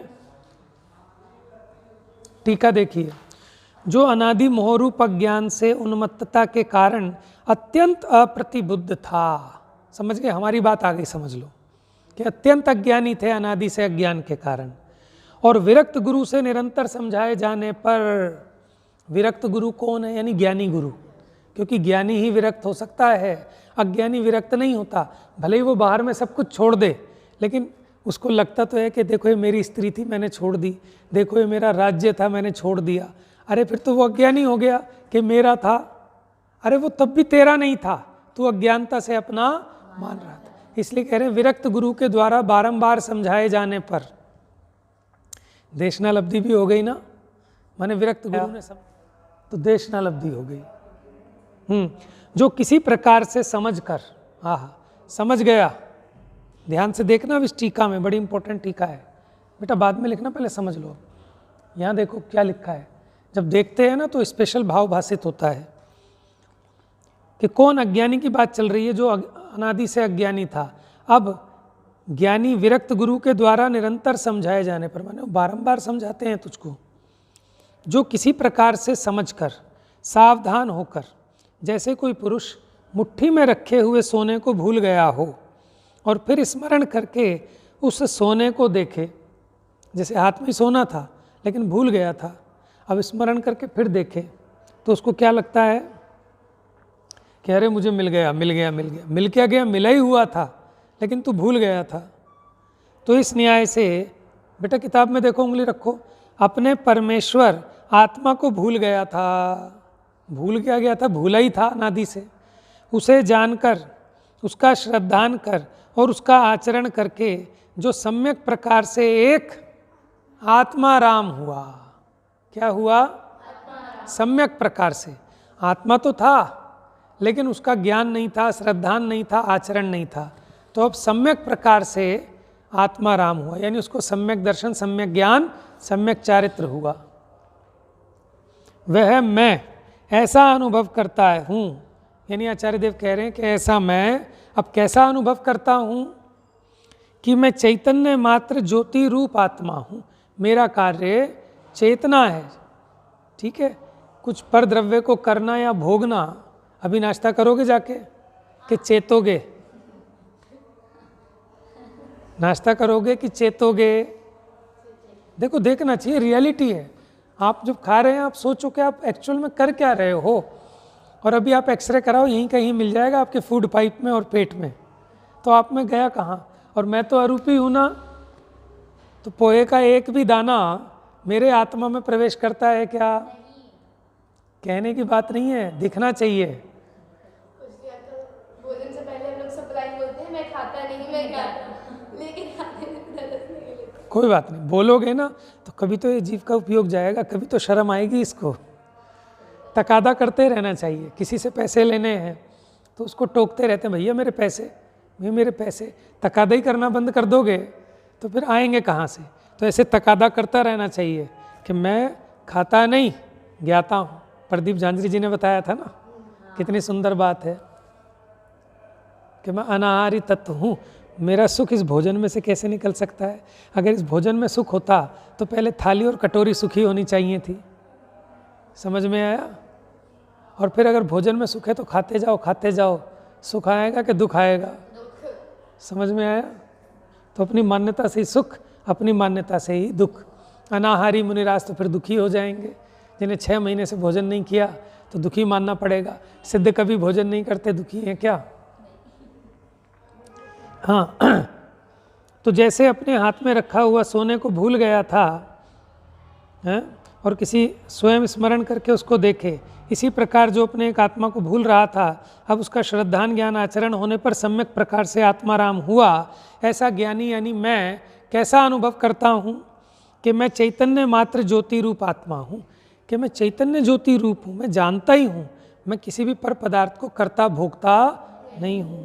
टीका देखिए, जो अनादि मोहरूप अज्ञान से उन्मत्तता के कारण अत्यंत अप्रतिबुद्ध था। समझ गए? हमारी बात आ गई, समझ लो कि अत्यंत अज्ञानी थे अनादि से अज्ञान के कारण। और विरक्त गुरु से निरंतर समझाए जाने पर, विरक्त गुरु कौन है? यानी ज्ञानी गुरु, क्योंकि ज्ञानी ही विरक्त हो सकता है, अज्ञानी विरक्त नहीं होता। भले ही वो बाहर में सब कुछ छोड़ दे, लेकिन उसको लगता तो है कि देखो ये मेरी स्त्री थी मैंने छोड़ दी, देखो ये मेरा राज्य था मैंने छोड़ दिया। अरे फिर तो वो अज्ञानी हो गया कि मेरा था। अरे वो तब भी तेरा नहीं था, तू अज्ञानता से अपना मान रहा था। इसलिए कह रहे हैं विरक्त गुरु के द्वारा बारंबार समझाए जाने पर देशनालब्धि भी हो गई ना, माने विरक्त गुरु ने तो देशनालब्धि हो गई। जो किसी प्रकार से समझ कर, समझ गया, ध्यान से देखना इस टीका में, बड़ी इंपॉर्टेंट टीका है बेटा, बाद में लिखना पहले समझ लो। यहाँ देखो क्या लिखा है, जब देखते हैं ना तो स्पेशल भाव भाषित होता है कि कौन अज्ञानी की बात चल रही है, जो अनादि से अज्ञानी था। अब ज्ञानी विरक्त गुरु के द्वारा निरंतर समझाए जाने पर, माने बारंबार समझाते हैं तुझको, जो किसी प्रकार से समझकर सावधान होकर, जैसे कोई पुरुष मुट्ठी में रखे हुए सोने को भूल गया हो और फिर स्मरण करके उस सोने को देखे, जैसे हाथ में सोना था लेकिन भूल गया था, अब स्मरण करके फिर देखे तो उसको क्या लगता है कि अरे मुझे मिल गया मिल गया मिल गया, मिल क्या गया, मिला ही हुआ था लेकिन तू भूल गया था। तो इस न्याय से बेटा किताब में देखो, उंगली रखो, अपने परमेश्वर आत्मा को भूल गया था। भूल क्या गया था, भूला ही था अनादि से। उसे जानकर, उसका श्रद्धान कर और उसका आचरण करके जो सम्यक प्रकार से एक आत्माराम हुआ। क्या हुआ? सम्यक प्रकार से। आत्मा तो था लेकिन उसका ज्ञान नहीं था, श्रद्धान नहीं था, आचरण नहीं था। तो अब सम्यक प्रकार से आत्माराम हुआ, यानी उसको सम्यक दर्शन, सम्यक ज्ञान, सम्यक चारित्र हुआ। वह मैं ऐसा अनुभव करता हूँ, यानी आचार्य देव कह रहे हैं कि ऐसा मैं अब कैसा अनुभव करता हूँ कि मैं चैतन्य मात्र ज्योति रूप आत्मा हूँ। मेरा कार्य चेतना है, ठीक है। कुछ पर द्रव्य को करना या भोगना, अभी नाश्ता करोगे जाके कि चेतोगे? नाश्ता करोगे कि चेतोगे? देखो देखना चाहिए, रियलिटी है। आप जब खा रहे हैं आप सोचो कि आप एक्चुअल में कर क्या रहे हो। और अभी आप एक्सरे कराओ, यहीं कहीं मिल जाएगा आपके फूड पाइप में और पेट में, तो आप में गया कहाँ। और मैं तो अरूपी हूँ ना, तो पोहे का एक भी दाना मेरे आत्मा में प्रवेश करता है क्या? कहने की बात नहीं है, दिखना चाहिए। भोजन से पहले हम लोग सप्लाई बोलते हैं, मैं खाता नहीं, मैं खाता, लेकिन खाते नहीं। कोई बात नहीं, बोलोगे ना तो कभी तो ये जीव का उपयोग जाएगा, कभी तो शर्म आएगी इसको। तकादा करते रहना चाहिए। किसी से पैसे लेने हैं तो उसको टोकते रहते हैं, भैया मेरे पैसे, भैया मेरे पैसे। तकादा ही करना बंद कर दोगे तो फिर आएंगे कहाँ से? तो ऐसे तकादा करता रहना चाहिए कि मैं खाता नहीं, ज्ञाता हूँ। प्रदीप झांझरी जी ने बताया था ना, कितनी सुंदर बात है कि मैं अनाहारी तत्व हूँ। मेरा सुख इस भोजन में से कैसे निकल सकता है? अगर इस भोजन में सुख होता तो पहले थाली और कटोरी सुखी होनी चाहिए थी। समझ में आया? और फिर अगर भोजन में सुख है तो खाते जाओ खाते जाओ, सुख आएगा कि दुख आएगा? समझ में आया? तो अपनी मान्यता से ही सुख, अपनी मान्यता से ही दुख। अनाहारी मुनिराज तो फिर दुखी हो जाएंगे। जिन्हें 6 महीने से भोजन नहीं किया तो दुखी मानना पड़ेगा। सिद्ध कभी भोजन नहीं करते, दुखी हैं क्या? हाँ। तो जैसे अपने हाथ में रखा हुआ सोने को भूल गया था है? और किसी स्वयं स्मरण करके उसको देखे, इसी प्रकार जो अपने एक आत्मा को भूल रहा था, अब उसका श्रद्धान ज्ञान आचरण होने पर सम्यक प्रकार से आत्माराम हुआ। ऐसा ज्ञानी यानी मैं कैसा अनुभव करता हूँ कि मैं चैतन्य मात्र ज्योति रूप आत्मा हूँ, कि मैं चैतन्य ज्योति रूप हूँ। मैं जानता ही हूँ, मैं किसी भी पर पदार्थ को करता भोगता नहीं हूँ,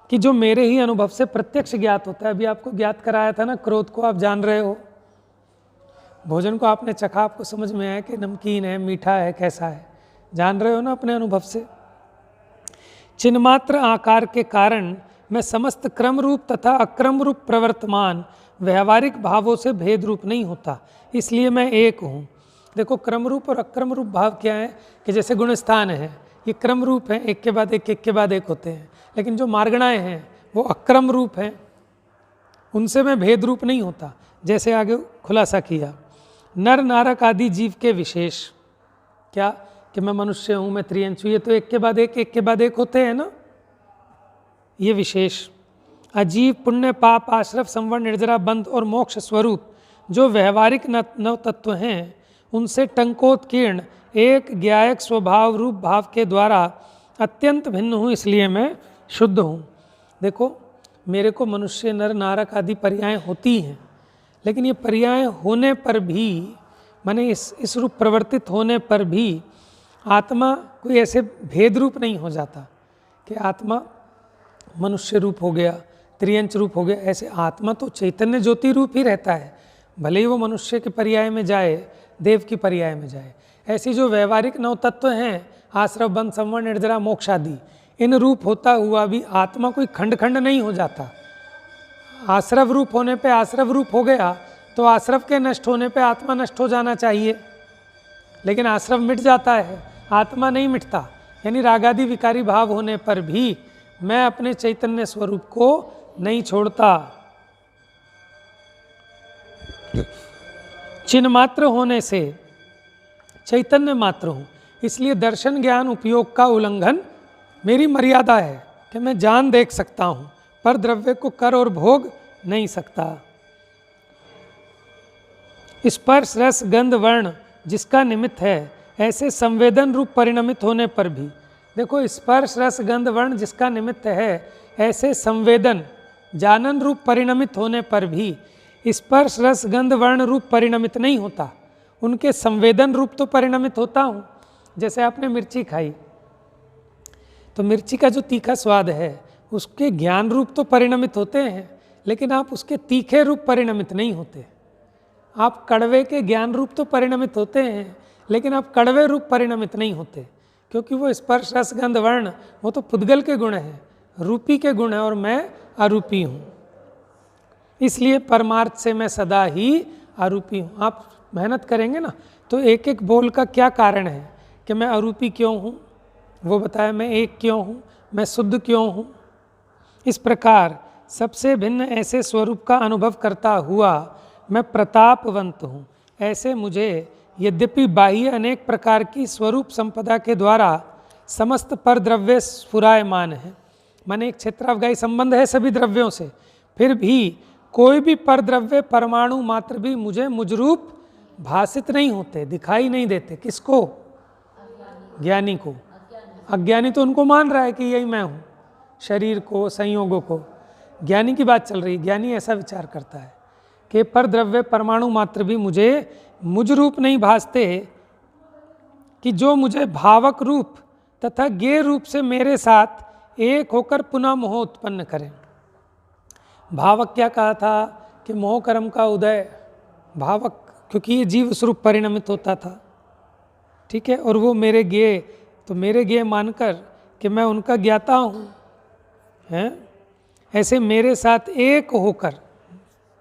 कि जो मेरे ही अनुभव से प्रत्यक्ष ज्ञात होता है। अभी आपको ज्ञात कराया था ना, क्रोध को आप जान रहे हो, भोजन को आपने चखा, आपको समझ में आया कि नमकीन है, मीठा है, कैसा है, जान रहे हो ना अपने अनुभव से। चिन्मात्र आकार के कारण मैं समस्त क्रम रूप तथा अक्रम रूप प्रवर्तमान व्यवहारिक भावों से भेद रूप नहीं होता, इसलिए मैं एक हूँ। देखो क्रम रूप और अक्रम रूप भाव क्या है कि जैसे गुण स्थान है, ये क्रम रूप है, एक के बाद एक होते हैं। लेकिन जो मार्गणाएँ हैं वो अक्रम रूप हैं, उनसे मैं भेद रूप नहीं होता। जैसे आगे खुलासा किया, नर नारक आदि जीव के विशेष क्या, कि मैं मनुष्य हूँ, मैं त्रियंश हूँ, ये तो एक के बाद एक होते हैं ना, ये विशेष। अजीव, पुण्य, पाप, आश्रफ, संवरण, निर्जरा, बंध और मोक्ष स्वरूप जो व्यवहारिक नव तत्व हैं, उनसे टंकोत्कीर्ण एक ज्ञायक स्वभाव रूप भाव के द्वारा अत्यंत भिन्न हूँ, इसलिए मैं शुद्ध हूँ। देखो, मेरे को मनुष्य, नर, नारक आदि पर्याय होती हैं, लेकिन ये पर्याय होने पर भी, माने इस रूप प्रवर्तित होने पर भी आत्मा कोई ऐसे भेद रूप नहीं हो जाता कि आत्मा मनुष्य रूप हो गया, त्रियंच रूप हो गया। ऐसे आत्मा तो चैतन्य ज्योति रूप ही रहता है, भले ही वो मनुष्य के पर्याय में जाए, देव की पर्याय में जाए। ऐसी जो व्यवहारिक नव तत्व हैं, आश्रव, बंध, संवरण, निर्जरा, मोक्ष आदि, इन रूप होता हुआ भी आत्मा कोई खंड खंड नहीं हो जाता। आश्रव रूप होने पे आश्रव रूप हो गया तो आश्रव के नष्ट होने पे आत्मा नष्ट हो जाना चाहिए, लेकिन आश्रव मिट जाता है, आत्मा नहीं मिटता। यानी रागादि विकारी भाव होने पर भी मैं अपने चैतन्य स्वरूप को नहीं छोड़ता। चिन्ह मात्र होने से चैतन्य मात्र हूँ, इसलिए दर्शन ज्ञान उपयोग का उल्लंघन मेरी मर्यादा है कि मैं जान देख सकता हूँ, पर द्रव्य को कर और भोग नहीं सकता। स्पर्श, रस, गंध, वर्ण जिसका निमित्त है, ऐसे संवेदन रूप परिणमित होने पर भी, देखो स्पर्श, रस, गंध, वर्ण जिसका निमित्त है, ऐसे संवेदन जानन रूप परिणमित होने पर भी स्पर्श, रस, गंध, वर्ण रूप परिणमित नहीं होता, उनके संवेदन रूप तो परिणमित होता हूँ। जैसे आपने मिर्ची खाई तो मिर्ची का जो तीखा स्वाद है उसके ज्ञान रूप तो परिणमित होते हैं, लेकिन आप उसके तीखे रूप परिणमित नहीं होते। आप कड़वे के ज्ञान रूप तो परिणमित होते हैं, लेकिन आप कड़वे रूप परिणमित नहीं होते, क्योंकि वो स्पर्श, रस, गंध, वर्ण वो तो पुद्गल के गुण हैं, रूपी के गुण हैं, और मैं अरूपी हूँ। इसलिए परमार्थ से मैं सदा ही अरूपी हूँ। आप मेहनत करेंगे ना तो एक एक बोल का क्या कारण है कि मैं अरूपी क्यों हूँ, वो बताया, मैं एक क्यों हूँ, मैं शुद्ध क्यों हूँ। इस प्रकार सबसे भिन्न ऐसे स्वरूप का अनुभव करता हुआ मैं प्रतापवंत हूँ। ऐसे मुझे यद्यपि बाह्य अनेक प्रकार की स्वरूप संपदा के द्वारा समस्त पर द्रव्य स्फुरायमान है, माने एक क्षेत्रावगाही संबंध है सभी द्रव्यों से, फिर भी कोई भी पर द्रव्य परमाणु मात्र भी मुझे मुझरूप भासित नहीं होते, दिखाई नहीं देते। किसको? ज्ञानी को। अज्ञानी तो उनको मान रहा है कि यही मैं हूँ, शरीर को, संयोगों को। ज्ञानी की बात चल रही है। ज्ञानी ऐसा विचार करता है कि पर द्रव्य परमाणु मात्र भी मुझे मुझ रूप नहीं भासते, कि जो मुझे भावक रूप तथा ज्ञेय रूप से मेरे साथ एक होकर पुनः मोह उत्पन्न करें। भावक क्या कहा था कि मोह कर्म का उदय, भावक क्योंकि ये जीव स्वरूप परिणमित होता था, ठीक है, और वो मेरे ज्ञेय, तो मेरे ज्ञेय मानकर कि मैं उनका ज्ञाता हूँ, हैं, ऐसे मेरे साथ एक होकर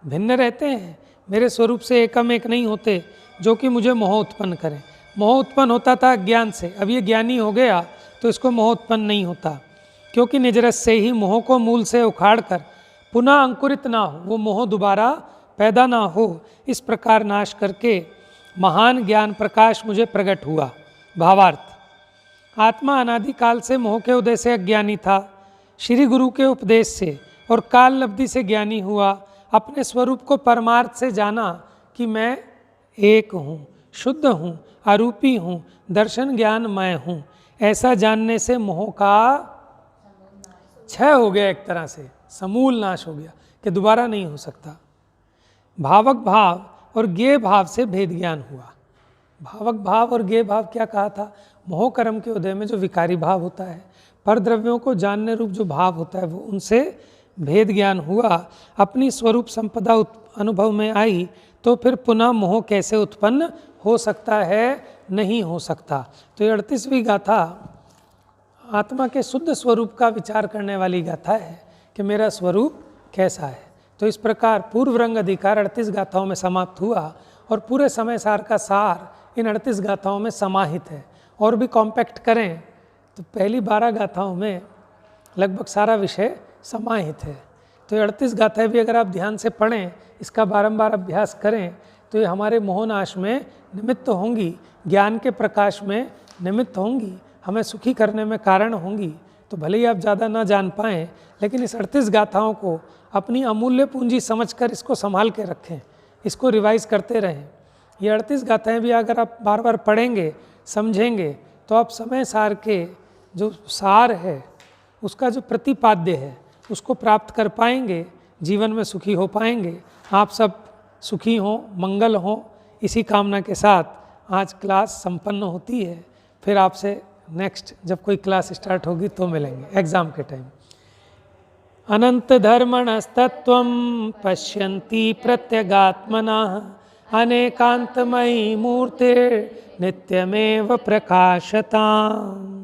भिन्न रहते हैं, मेरे स्वरूप से एकम एक नहीं होते, जो कि मुझे मोह उत्पन्न करें। मोह उत्पन्न होता था ज्ञान से, अब ये ज्ञानी हो गया तो इसको मोह उत्पन्न नहीं होता, क्योंकि निजरस से ही मोह को मूल से उखाड़ कर पुनः अंकुरित ना हो, वो मोह दोबारा पैदा ना हो, इस प्रकार नाश करके महान ज्ञान प्रकाश मुझे प्रकट हुआ। भावार्थ, आत्मा अनादिकाल से मोह के उदय से अज्ञानी था, श्री गुरु के उपदेश से और काल लब्धि से ज्ञानी हुआ, अपने स्वरूप को परमार्थ से जाना कि मैं एक हूँ, शुद्ध हूँ, अरूपी हूँ, दर्शन ज्ञान मैं हूँ। ऐसा जानने से मोह का क्षय हो गया, एक तरह से समूल नाश हो गया कि दोबारा नहीं हो सकता। भावक भाव और ज्ञेय भाव से भेद ज्ञान हुआ। भावक भाव और ज्ञेय भाव क्या कहा था? मोह कर्म के उदय में जो विकारी भाव होता है, पर द्रव्यों को जानने रूप जो भाव होता है, वो उनसे भेद ज्ञान हुआ। अपनी स्वरूप संपदा अनुभव में आई तो फिर पुनः मोह कैसे उत्पन्न हो सकता है? नहीं हो सकता। तो ये 38वीं गाथा आत्मा के शुद्ध स्वरूप का विचार करने वाली गाथा है कि मेरा स्वरूप कैसा है। तो इस प्रकार पूर्व रंग अधिकार 38 गाथाओं में समाप्त हुआ और पूरे समय सार का सार इन 38 गाथाओं में समाहित है। और भी कॉम्पैक्ट करें तो पहली 12 गाथाओं में लगभग सारा विषय समाहित है। तो ये 38 गाथाएँ भी अगर आप ध्यान से पढ़ें, इसका बारंबार अभ्यास करें तो ये हमारे मोहनाश में निमित्त होंगी, ज्ञान के प्रकाश में निमित्त होंगी, हमें सुखी करने में कारण होंगी। तो भले ही आप ज़्यादा ना जान पाएँ, लेकिन इस 38 गाथाओं को अपनी अमूल्य पूंजी समझकर इसको संभाल के रखें, इसको रिवाइज करते रहें। ये 38 गाथाएँ भी अगर आप बार बार पढ़ेंगे, समझेंगे, तो आप समय सार के जो सार है, उसका जो प्रतिपाद्य है, उसको प्राप्त कर पाएंगे, जीवन में सुखी हो पाएंगे। आप सब सुखी हों, मंगल हों, इसी कामना के साथ आज क्लास संपन्न होती है। फिर आपसे नेक्स्ट जब कोई क्लास स्टार्ट होगी तो मिलेंगे एग्ज़ाम के टाइम। अनंत धर्मणस्तत्त्वं पश्यन्ति प्रत्यगात्मनः अनेकांतमयी मूर्ते नित्यमेव प्रकाशताम्।